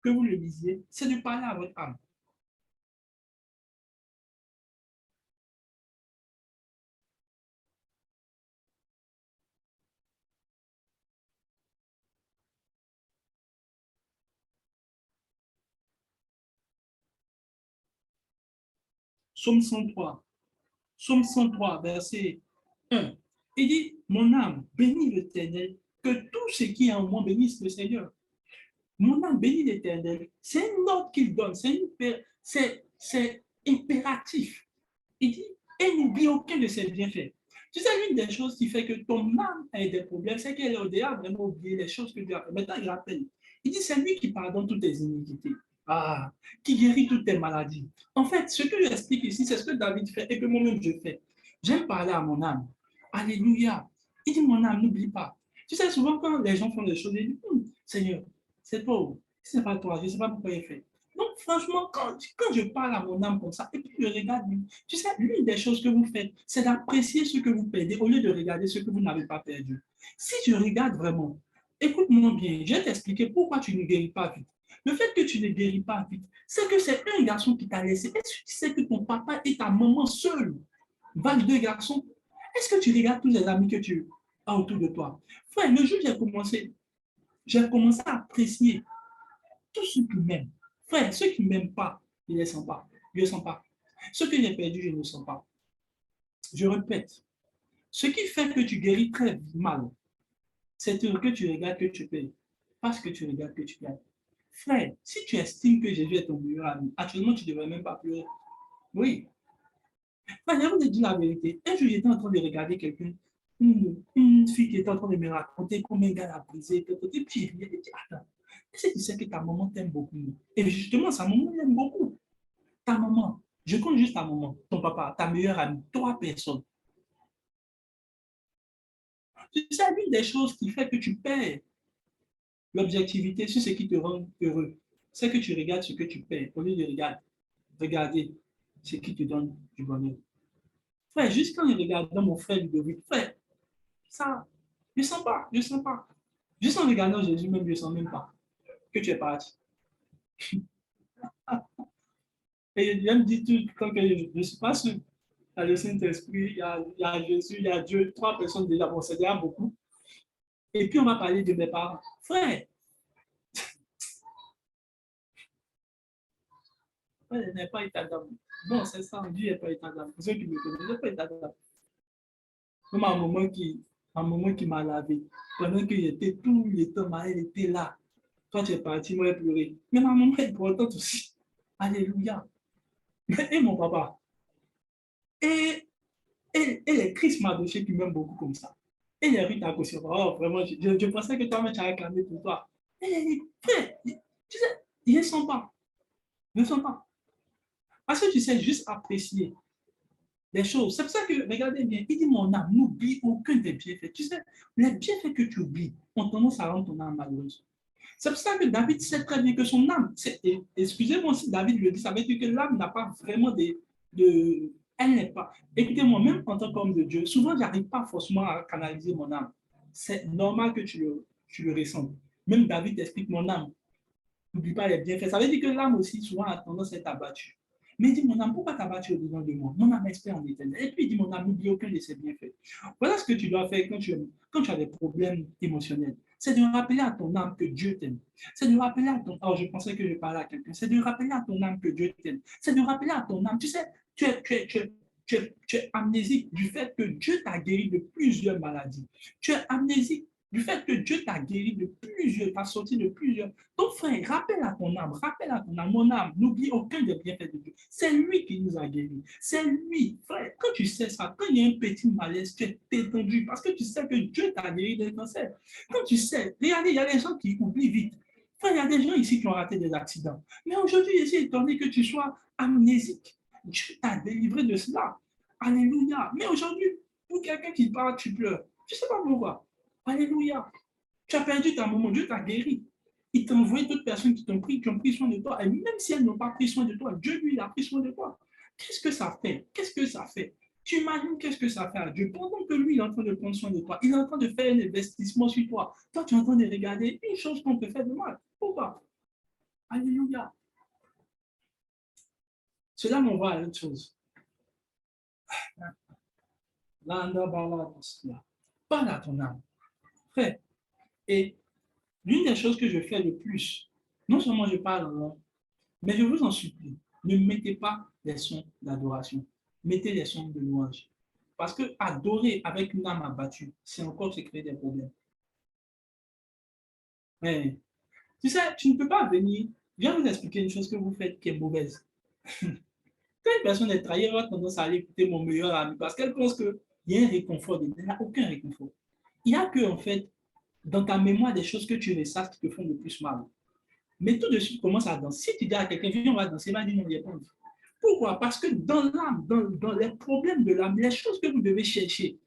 que vous le lisiez, c'est de parler à votre âme. Psaume 103. Psaume 103, verset 1. Il dit, mon âme, bénis l'Éternel, que tout ce qui est en moi bénisse le Seigneur. Mon âme bénit l'Éternel. C'est un ordre qu'il donne, c'est impératif. Il dit, et n'oublie aucun de ses bienfaits. Tu sais, l'une des choses qui fait que ton âme a des problèmes, c'est qu'elle a déjà vraiment oublié les choses que Dieu a fait. Maintenant, il rappelle. Il dit, c'est lui qui pardonne toutes tes iniquités. Ah, qui guérit toutes tes maladies. En fait, ce que j'explique ici, c'est ce que David fait et que moi-même je fais. J'aime parler à mon âme. Alléluia. Il dit, mon âme, n'oublie pas. Tu sais, souvent, quand les gens font des choses, ils disent, Seigneur, c'est toi. Si ce n'est pas toi, je ne sais pas pourquoi il fait. Donc, franchement, quand je parle à mon âme comme ça, et puis je regarde, tu sais, l'une des choses que vous faites, c'est d'apprécier ce que vous perdez au lieu de regarder ce que vous n'avez pas perdu. Si je regarde vraiment, écoute-moi bien, je vais t'expliquer pourquoi tu ne guéris pas vite. Le fait que tu ne guéris pas vite, c'est que c'est un garçon qui t'a laissé. Est-ce que tu sais que ton papa et ta maman seuls valent deux garçons? Est-ce que tu regardes tous les amis que tu as autour de toi? Frère, le jour où j'ai commencé à apprécier tous ceux qui m'aiment. Frère, ceux qui ne m'aiment pas, ils ne les sentent pas. Je ne les sens pas. Ce que j'ai perdu, je ne le sens pas. Je répète, ce qui fait que tu guéris très mal, c'est que tu regardes que tu payes, parce que tu regardes que tu gagnes. Frère, si tu estimes que Jésus est ton meilleur ami, actuellement, tu ne devrais même pas pleurer. Oui. Frère, je vous ai dit la vérité. Un jour, j'étais en train de regarder quelqu'un, une fille qui était en train de me raconter comment un gars l'a brisé, et puis j'ai dit, attends, est-ce que tu sais que ta maman t'aime beaucoup? Et justement, sa maman l'aime beaucoup. Ta maman, je compte juste ta maman, ton papa, ta meilleure amie, trois personnes. Tu sais, l'une des choses qui fait que tu perds l'objectivité sur ce qui te rend heureux, c'est que tu regardes ce que tu perds au lieu de regarder ce qui te donne du bonheur. Frère, juste quand je regarde mon frère Ludovic, frère, ça, je ne sens pas, je ne sens pas. Juste en regardant Jésus, même, je ne sens même pas que tu es parti. Et je me dis tout le temps que je ne suis pas sûr. Il y a le Saint-Esprit, il y a Jésus, il y a Dieu, trois personnes déjà, bon, c'est déjà beaucoup. Et puis on va parler de mes parents. Frère, frère n'est pas état d'âme. Bon, c'est ça, Dieu n'est pas état d'âme. Pour ceux qui me connaissent, il n'est pas état d'âme. Comme un moment qui m'a lavé. Pendant que j'étais tout le temps, elle était là. Toi, tu es parti, moi, j'ai pleuré. Mais ma maman est importante aussi. Alléluia. Et mon papa. Et les Christ Mardoché qui m'aiment beaucoup comme ça. Et les Rita Kosova, oh, vraiment, je pensais que toi-même, tu as réclamé pour toi. Et frère, tu sais, ils ne sont pas. Ils ne sont pas. Parce que tu sais juste apprécier les choses. C'est pour ça que, regardez bien, il dit mon âme, n'oublie aucun des bienfaits. Tu sais, les bienfaits que tu oublies ont tendance à rendre ton âme malheureuse. C'est pour ça que David sait très bien que son âme, excusez-moi si David le dit, ça veut dire que l'âme n'a pas vraiment elle n'est pas. Écoutez-moi, même en tant qu'homme de Dieu, souvent, je n'arrive pas forcément à canaliser mon âme. C'est normal que tu le ressentes. Même David explique mon âme. N'oublie pas les bienfaits. Ça veut dire que l'âme aussi, souvent, a tendance à être abattue. Mais il dit, mon âme, pourquoi t'abattu au-dedans de moi? Mon âme espère en l'éternel. Et puis, il dit, mon âme, n'oublie aucun de ses bienfaits. Voilà ce que tu dois faire quand tu as des problèmes émotionnels. C'est de rappeler à ton âme que Dieu t'aime. C'est de rappeler à ton âme, oh, je pensais que je parlais à quelqu'un. C'est de rappeler à ton âme que Dieu t'aime. C'est de rappeler à ton âme, tu sais, tu es amnésique du fait que Dieu t'a guéri de plusieurs maladies. Tu es amnésique du fait que Dieu t'a guéri de plusieurs, t'a sorti de plusieurs. Donc, frère, rappelle à ton âme, mon âme, n'oublie aucun des bienfaits de Dieu. C'est lui qui nous a guéris. C'est lui, frère. Quand tu sais ça, quand il y a un petit malaise, tu es détendu parce que tu sais que Dieu t'a guéri d'un cancer. Quand tu sais, regardez, il y a des gens qui oublient vite. Frère, il y a des gens ici qui ont raté des accidents. Mais aujourd'hui, je suis étonné que tu sois amnésique. Dieu t'a délivré de cela. Alléluia. Mais aujourd'hui, pour quelqu'un qui parle, tu pleures. Je ne sais pas pourquoi. Alléluia. Tu as perdu ta maman, Dieu t'a guéri. Il t'a envoyé d'autres personnes qui ont pris soin de toi. Et même si elles n'ont pas pris soin de toi, Dieu, lui, il a pris soin de toi. Qu'est-ce que ça fait? Qu'est-ce que ça fait? Tu imagines qu'est-ce que ça fait à Dieu pendant que lui, il est en train de prendre soin de toi. Il est en train de faire un investissement sur toi. Toi, tu es en train de regarder une chose qu'on peut faire de mal. Pourquoi? Alléluia. Cela m'envoie à l'autre chose. Parle à ton âme. Frère. Et l'une des choses que je fais le plus, non seulement je parle, mais je vous en supplie, ne mettez pas les sons d'adoration. Mettez les sons de louange. Parce que adorer avec une âme abattue, c'est encore se créer des problèmes. Mais, tu sais, tu ne peux pas venir, viens vous expliquer une chose que vous faites qui est mauvaise. Quand une personne est trahie, elle a tendance à aller écouter mon meilleur ami parce qu'elle pense qu'il y a un réconfort. Il n'y a aucun réconfort. Il n'y a que, en fait, dans ta mémoire, des choses que tu ressasses qui te font le plus mal. Mais tout de suite, commence à danser. Si tu dis à quelqu'un, viens, on va danser, il va dire non, il n'y a pas envie. Pourquoi? Parce que dans l'âme, dans les problèmes de l'âme, les choses que vous devez chercher,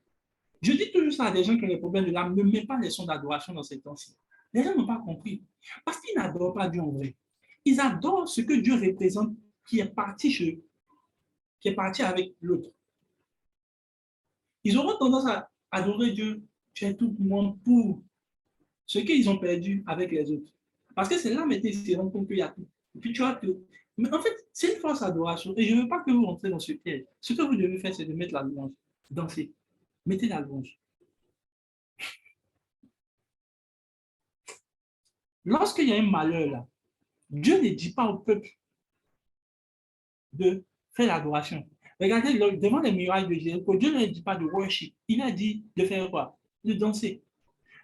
je dis toujours ça à des gens qui ont des problèmes de l'âme, ne mets pas les sons d'adoration dans ces temps-ci. Les gens n'ont pas compris. Parce qu'ils n'adorent pas Dieu en vrai. Ils adorent ce que Dieu représente qui est parti chez eux, qui est parti avec l'autre. Ils auront tendance à adorer Dieu, tu es tout le monde pour ce qu'ils ont perdu avec les autres. Parce que c'est là maintenant qu'ils se rendent compte qu'il y a tout. Et puis tu vois que. Mais en fait, c'est une force adoration. Et je ne veux pas que vous rentrez dans ce piège. Ce que vous devez faire, c'est de mettre la louange. Danser. Mettez la louange. Lorsqu'il y a un malheur là, Dieu ne dit pas au peuple de faire l'adoration. Regardez, devant les murailles de Jéricho, Dieu ne dit pas de worship. Il a dit de faire quoi? De danser.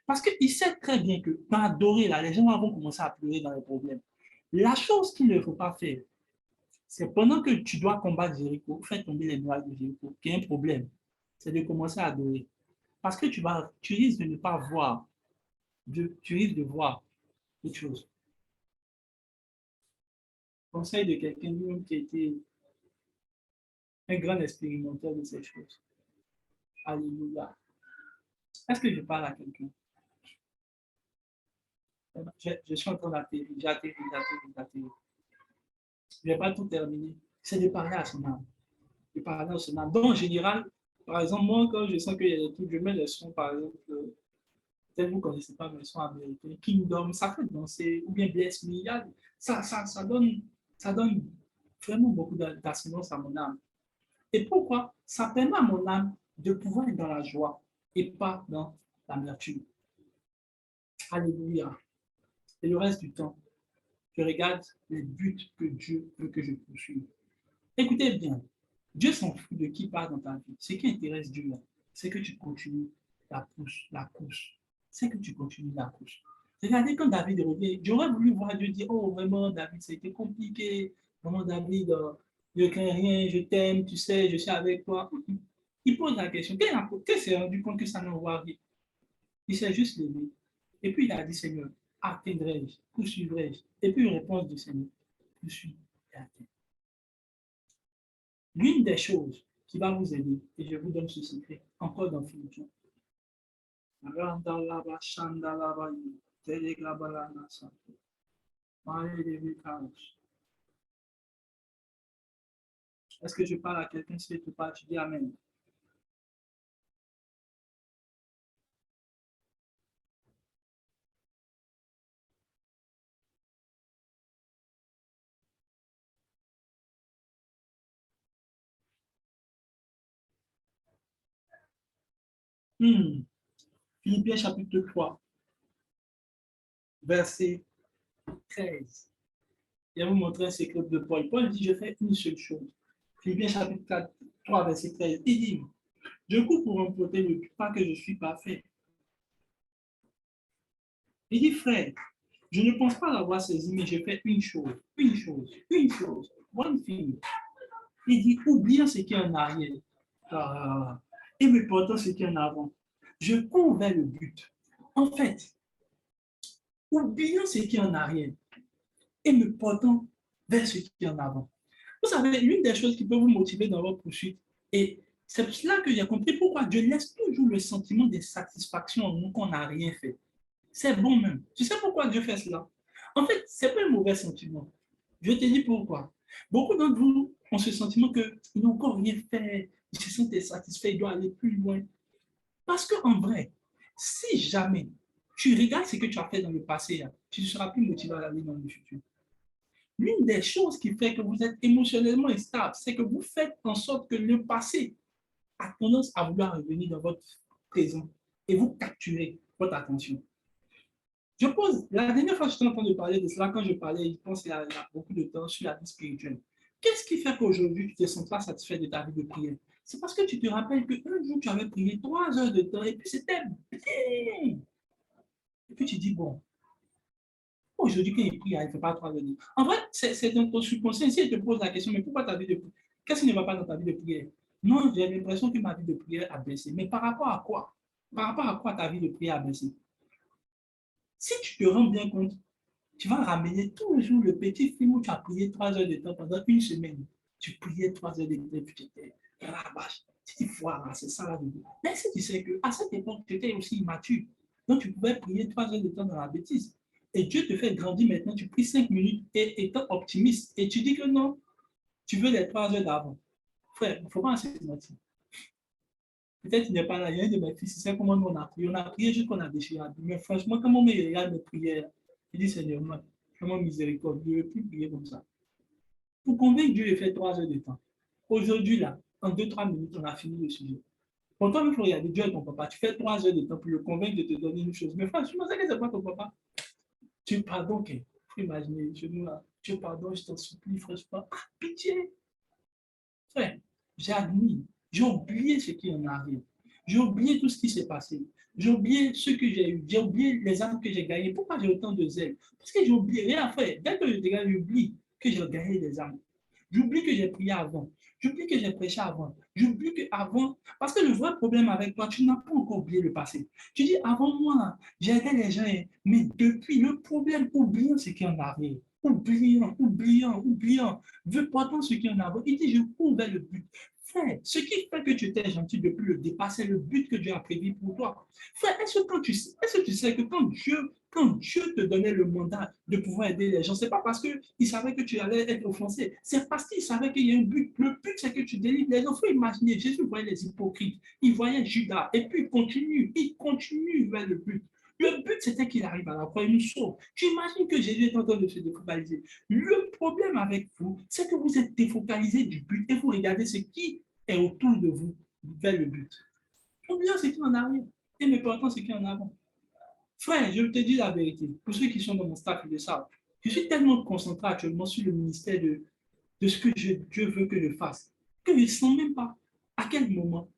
Parce qu'il sait très bien que dans adorer là, les gens vont commencer à pleurer dans les problèmes. La chose qu'il ne faut pas faire, c'est pendant que tu dois combattre Jéricho, faire tomber les murailles de Jéricho, qu'il y a un problème, c'est de commencer à adorer. Parce que tu risques de ne pas voir Dieu, tu risques de voir autre chose. Conseil de quelqu'un qui a été un grand expérimentateur de ces choses. Alléluia. Est-ce que je parle à quelqu'un? Je suis en train d'atterrir, j'atterris. Je ne vais pas tout terminer. C'est de parler à son âme. De parler à son âme. Donc, en général, par exemple, moi, quand je sens qu'il y a des trucs, je mets les sons, par exemple, peut-être vous ne connaissez pas mes sons américains, Kingdom, ça fait danser, ou bien Bless Me, ça donne vraiment beaucoup d'assurance à mon âme. Et pourquoi? Ça permet à mon âme de pouvoir être dans la joie et pas dans l'amertume. Alléluia. Et le reste du temps, je regarde les buts que Dieu veut que je poursuive. Écoutez bien, Dieu s'en fout de qui part dans ta vie. Ce qui intéresse Dieu, c'est que tu continues la course. C'est que tu continues la course. Regardez quand David revient, j'aurais voulu voir Dieu dire, oh vraiment David, ça a été compliqué. Vraiment David, je ne crains rien, je t'aime, tu sais, je suis avec toi. Il pose la question, qu'est-ce s'est rendu compte que ça n'envoie rien? Il s'est juste levé. Et puis il a dit, Seigneur, atteindrai-je, poursuivrai-je? Et puis une réponse du Seigneur, poursuis et atteins. L'une des choses qui va vous aider, et je vous donne ce secret, encore dans Philippiens. Est-ce que je parle à quelqu'un si tu parles, tu dis Amen. Hmm. Philippiens chapitre 3, verset 13. Je vais vous montrer un secret de Paul. Paul dit, je fais une seule chose. Philippiens chapitre 4, 3, verset 13. Il dit, je cours pour remporter le but, pas que je suis parfait. Il dit, frère, je ne pense pas l'avoir saisi, mais je fais une chose, one thing. Il dit, oubliant ce qui est en arrière et me portant ce qui est en avant. Je cours vers le but. En fait, oubliant ce qui est en arrière et me portant vers ce qui est en avant. Vous savez, l'une des choses qui peut vous motiver dans votre poursuite, et c'est pour cela que j'ai compris pourquoi Dieu laisse toujours le sentiment de satisfaction en nous qu'on n'a rien fait. C'est bon même. Tu sais pourquoi Dieu fait cela? En fait, ce n'est pas un mauvais sentiment. Je te dis pourquoi. Beaucoup d'entre vous ont ce sentiment qu'ils n'ont encore rien fait, ils se sentent satisfaits, ils doivent aller plus loin. Parce qu'en vrai, si jamais tu regardes ce que tu as fait dans le passé, tu ne seras plus motivé à aller dans le futur. L'une des choses qui fait que vous êtes émotionnellement instable, c'est que vous faites en sorte que le passé a tendance à vouloir revenir dans votre présent et vous capturez votre attention. Je pose, la dernière fois que j'étais en train de parler de cela, quand je parlais, je pense qu'il y a beaucoup de temps sur la vie spirituelle. Qu'est-ce qui fait qu'aujourd'hui, tu ne te sens pas satisfait de ta vie de prière? C'est parce que tu te rappelles qu'un jour, tu avais prié 3 heures de temps et puis c'était bien. Et puis tu dis, bon, aujourd'hui, quand il prie, il ne fait pas 3 heures de temps. En vrai, c'est dans ton subconscient. Si il te pose la question, mais pourquoi ta vie de prière? Qu'est-ce qui ne va pas dans ta vie de prière? Non, j'ai l'impression que ma vie de prière a baissé. Mais par rapport à quoi? Par rapport à quoi ta vie de prière a baissé? Si tu te rends bien compte, tu vas ramener toujours le petit film où tu as prié 3 heures de temps pendant une semaine. Tu priais 3 heures de temps et puis tu étais à la vache. Tu dis, voilà, c'est ça la vie. Mais si tu sais qu'à cette époque, tu étais aussi immature, donc tu pouvais prier 3 heures de temps dans la bêtise. Et Dieu te fait grandir maintenant, tu pries 5 minutes et étant optimiste. Et tu dis que non, tu veux les 3 heures d'avant. Frère, il ne faut pas se mentir. Peut-être qu'il n'est pas là. Il y a un de mes fils, c'est comment nous on a prié. On a prié juste qu'on a déchiré. Mais franchement, quand on me regarde mes prières, il dit Seigneur, moi, vraiment miséricorde, je ne veux plus prier comme ça. Pour convaincre Dieu, il fait 3 heures de temps. Aujourd'hui, là, en 2, 3 minutes, on a fini le sujet. Pourtant, il faut regarder Dieu et ton papa. Tu fais 3 heures de temps pour le convaincre de te donner une chose. Mais franchement, c'est que c'est pas ton papa. Tu pardonnes, il faut imaginer, Dieu pardonne, je t'en supplie, franchement. Ah, pitié. Frère, j'ai admis, j'ai oublié ce qui en arrive. J'ai oublié tout ce qui s'est passé. J'ai oublié ce que j'ai eu. J'ai oublié les âmes que j'ai gagnées. Pourquoi j'ai autant de zèle? Parce que j'ai oublié. Rien fait. Dès que je regarde, j'oublie que j'ai gagné des âmes. J'oublie que j'ai prié avant. J'oublie que j'ai prêché avant. J'oublie que avant. Parce que le vrai problème avec toi, tu n'as pas encore oublié le passé. Tu dis, avant moi, j'aidais les gens. Mais depuis, le problème, oublions ce qui en arrive. Oubliant. Veut pourtant ce qui en a. Il dit, je cours vers le but. Frère, ce qui fait que tu étais gentil depuis le départ, c'est le but que Dieu a prévu pour toi. Frère, est-ce que tu sais que quand Dieu te donnait le mandat de pouvoir aider les gens, ce n'est pas parce qu'il savait que tu allais être offensé, c'est parce qu'il savait qu'il y a un but. Le but, c'est que tu délivres les gens. Il faut imaginer, Jésus voyait les hypocrites, il voyait Judas, et puis il continue vers le but. Le but, c'était qu'il arrive à la croix et nous sauve. Tu imagines que Jésus est en train de se défocaliser. Le problème avec vous, c'est que vous êtes défocalisé du but et vous regardez ce qui est autour de vous vers le but. Oublions ce qui est en arrière et mais pourtant ce qui est en avant. Frère, je te dis la vérité, pour ceux qui sont dans mon staff, ils le savent. Je suis tellement concentré actuellement sur le ministère de ce que Dieu veut que je fasse, que je ne sens même pas à quel moment.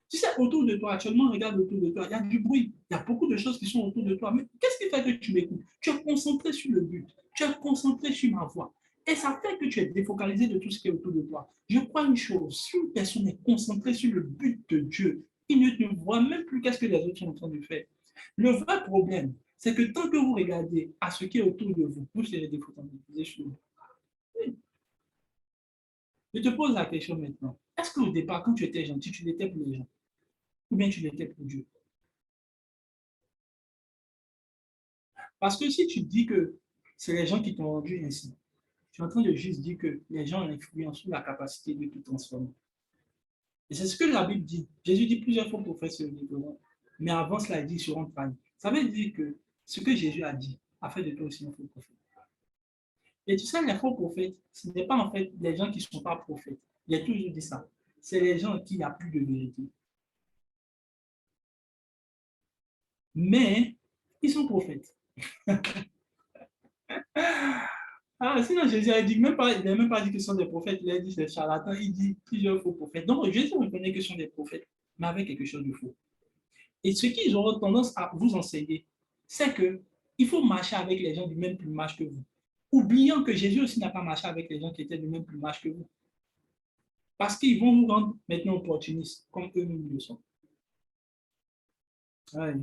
Tu sais, autour de toi, actuellement, regarde autour de toi, il y a du bruit, il y a beaucoup de choses qui sont autour de toi. Mais qu'est-ce qui fait que tu m'écoutes? Tu es concentré sur le but, tu es concentré sur ma voix. Et ça fait que tu es défocalisé de tout ce qui est autour de toi. Je crois une chose, si une personne est concentrée sur le but de Dieu, il ne te voit même plus qu'est-ce que les autres sont en train de faire. Le vrai problème, c'est que tant que vous regardez à ce qui est autour de vous, vous serez défocalisé sur vous. Oui. Je te pose la question maintenant. Est-ce qu'au départ, quand tu étais gentil, tu l'étais pour les gens? Ou bien tu l'étais pour Dieu? Parce que si tu dis que c'est les gens qui t'ont rendu ainsi, tu es en train de juste dire que les gens influencent sur la capacité de te transformer. Et c'est ce que la Bible dit. Jésus dit plusieurs fois pour faire ce livre. Mais avant cela, il dit ils seront trahis. Ça veut dire que ce que Jésus a dit a fait de toi aussi un faux prophète. Et tu sais, les faux prophètes, ce n'est pas en fait les gens qui ne sont pas prophètes. Il a toujours dit ça. C'est les gens qui n'ont plus de vérité. Mais ils sont prophètes. Ah, sinon, Jésus a dit, même pas, il n'a même pas dit que ce sont des prophètes, il a dit c'est charlatan, il dit plusieurs faux prophètes. Donc, Jésus reconnaît que ce sont des prophètes, mais avec quelque chose de faux. Et ce qu'ils auront tendance à vous enseigner, c'est que il faut marcher avec les gens du même plumage que vous. Oubliant que Jésus aussi n'a pas marché avec les gens qui étaient du même plumage que vous. Parce qu'ils vont vous rendre maintenant opportunistes, comme eux-mêmes le sont. Ouais.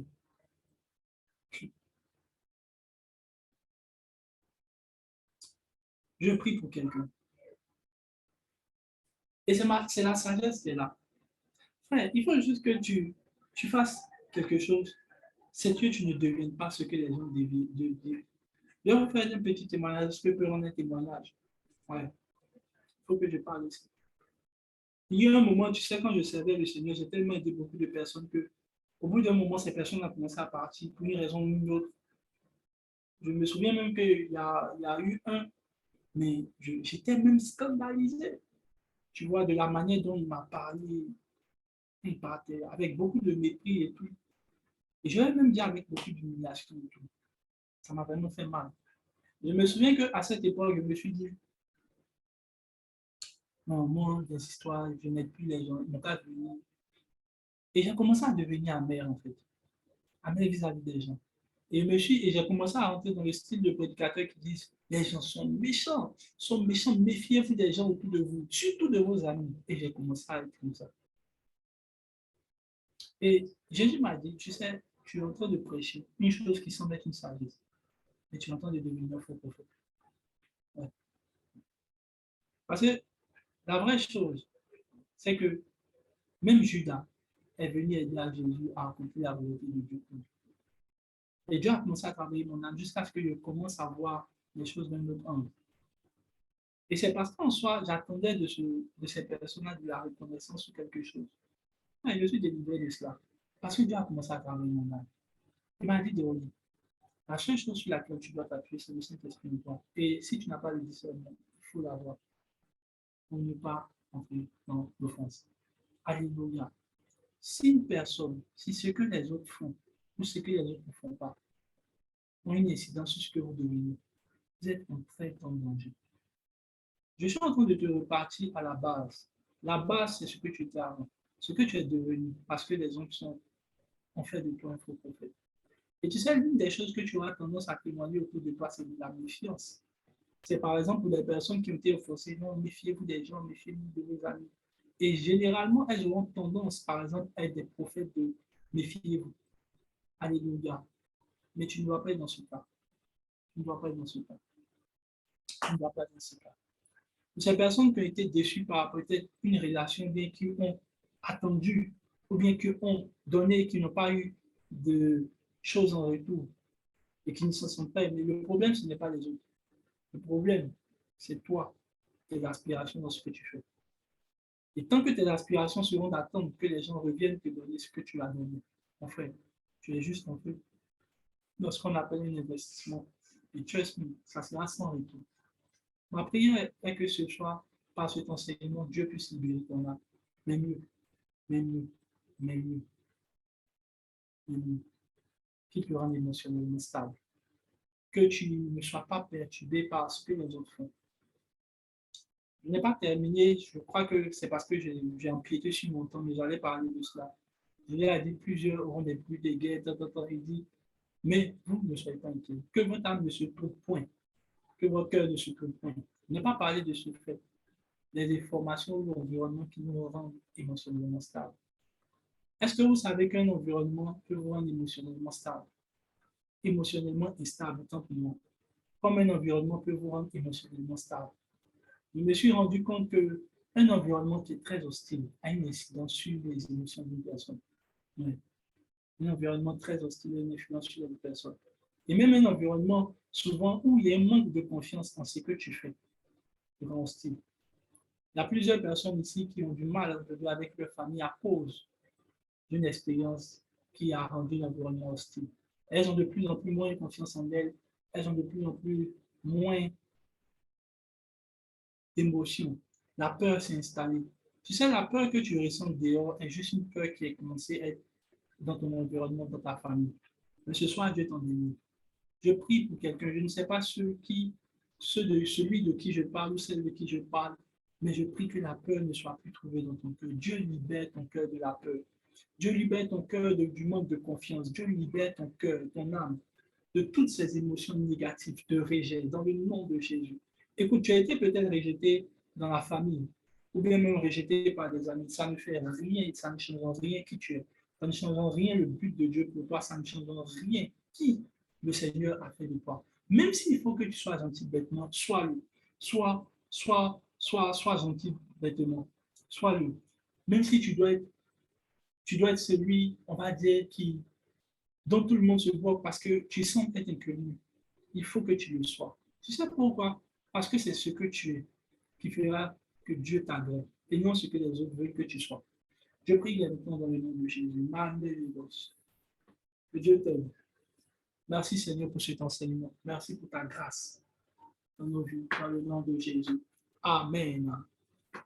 Je prie pour quelqu'un. Et c'est la sagesse qui est là. Frère, il faut juste que tu fasses quelque chose. C'est que tu ne deviennes pas ce que les gens deviennent. Je vais vous faire un petit témoignage. Est-ce que je peux rendre un témoignage? Ouais, il faut que je parle ici. Il y a un moment, tu sais, quand je servais le Seigneur, j'ai tellement aidé beaucoup de personnes que, au bout d'un moment, ces personnes ont commencé à partir pour une raison ou une autre. Je me souviens même qu'il y a eu un, mais j'étais même scandalisé, tu vois, de la manière dont il m'a parlé, il partait avec beaucoup de mépris et tout. Et je vais même dire avec beaucoup d'humiliation et tout. Ça m'a vraiment fait mal. Je me souviens qu'à cette époque, je me suis dit, non, moi, des histoires, je n'aide plus les gens, ils n'ont pas venir. Et j'ai commencé à devenir amer, en fait, amer vis-à-vis des gens. Et j'ai commencé à rentrer dans le style de prédicateur qui disent, les gens sont méchants, méfiez-vous des gens autour de vous, surtout de vos amis. Et j'ai commencé à être comme ça. Et Jésus m'a dit, tu sais, tu es en train de prêcher une chose qui semble être une sagesse, mais tu es en train de devenir un faux prophète. Ouais. Parce que la vraie chose, c'est que même Judas est venu aider à Jésus à accomplir la volonté de Dieu. Et Dieu a commencé à travailler mon âme jusqu'à ce que je commence à voir les choses d'un autre angle. Et c'est parce qu'en soi, j'attendais de ces personnes-là de la reconnaissance sur quelque chose. Et je suis délivré de cela. Parce que Dieu a commencé à travailler mon âme. Il m'a dit de relire. La seule chose sur laquelle tu dois t'appuyer, c'est le Saint-Esprit de toi. Et si tu n'as pas le discernement, il faut l'avoir pour ne pas entrer dans l'offense. Alléluia. Si une personne, si ce que les autres font ou ce que les autres ne font pas ont une incidence sur ce que vous devenez, vous êtes en très grand danger. Je suis en train de te repartir à la base. La base, c'est ce que tu étais avant, ce que tu es devenu, parce que les hommes ont fait de toi un faux prophète. Et tu sais, l'une des choses que tu auras tendance à témoigner autour de toi, c'est de la méfiance. C'est par exemple pour les personnes qui ont été offensées, non, méfiez-vous des gens, méfiez-vous de vos amis. Et généralement, elles auront tendance, par exemple, à être des prophètes de méfiez-vous. Alléluia. Mais tu ne dois pas être dans ce cas. Tu ne dois pas être dans ce cas. Tu ne dois pas être dans ce cas. Ces personnes qui ont été déçues par peut-être une relation, bien qui ont attendu, ou bien qui ont donné, qui n'ont pas eu de choses en retour et qui ne se sentent pas aimés. Le problème, ce n'est pas les autres. Le problème, c'est toi, tes aspirations dans ce que tu fais. Et tant que tes aspirations seront d'attendre que les gens reviennent te donner ce que tu as donné, en fait, tu es juste en fait dans ce qu'on appelle un investissement. Et trust me, ça sera sans retour. Ma prière est que ce soir, par cet enseignement, Dieu puisse libérer ton âme. Mais mieux, mais mieux, mais mieux, mais mieux. Qu'il te rende émotionnellement stable. Que tu ne sois pas perturbé par ce que les autres font. Je n'ai pas terminé, je crois que c'est parce que j'ai empiété sur mon temps, mais j'allais parler de cela. Je lui ai dit plusieurs auront des bruits de guerre, il dit, mais vous ne soyez pas inquiets. Que votre âme ne se trouve point, que votre cœur ne se trouve point. Je n'ai pas parlé de ce fait. Les informations ou l'environnement qui nous rend émotionnellement stable. Est-ce que vous savez qu'un environnement peut vous rendre émotionnellement stable, émotionnellement instable, tant pour moi, comme un environnement peut vous rendre émotionnellement stable? Je me suis rendu compte qu'un environnement qui est très hostile a une incidence sur les émotions d'une personne. Oui. Un environnement très hostile a une influence sur une personne. Et même un environnement souvent où il y a un manque de confiance en ce que tu fais, grand style. Il y a plusieurs personnes ici qui ont du mal à vivre avec leur famille à cause d'une expérience qui a rendu l'environnement hostile. Elles ont de plus en plus moins confiance en elles, elles ont de plus en plus moins d'émotions. La peur s'est installée. Tu sais, la peur que tu ressens dehors est juste une peur qui a commencé à être dans ton environnement, dans ta famille. Mais ce soir, Dieu t'en délivre. Je prie pour quelqu'un, je ne sais pas celui de qui je parle ou celle de qui je parle, mais je prie que la peur ne soit plus trouvée dans ton cœur. Dieu libère ton cœur de la peur. Dieu libère ton cœur du manque de confiance. Dieu libère ton cœur, ton âme, de toutes ces émotions négatives, de rejet, dans le nom de Jésus. Écoute, tu as été peut-être rejeté dans la famille, ou bien même rejeté par des amis. Ça ne fait rien, ça ne change rien qui tu es. Ça ne change rien le but de Dieu pour toi, ça ne change rien qui le Seigneur a fait de toi. Même s'il faut que tu sois gentil bêtement, sois-le. Sois gentil bêtement. Sois-le. Même si tu dois être celui, on va dire, dont tout le monde se voit parce que tu sens être inconnu. Il faut que tu le sois. Tu sais pourquoi? Parce que c'est ce que tu es qui fera que Dieu t'agrée et non ce que les autres veulent que tu sois. Je prie maintenant dans le nom de Jésus. Que Dieu t'aide. Merci Seigneur pour cet enseignement. Merci pour ta grâce dans nos vies, dans le nom de Jésus. Amen.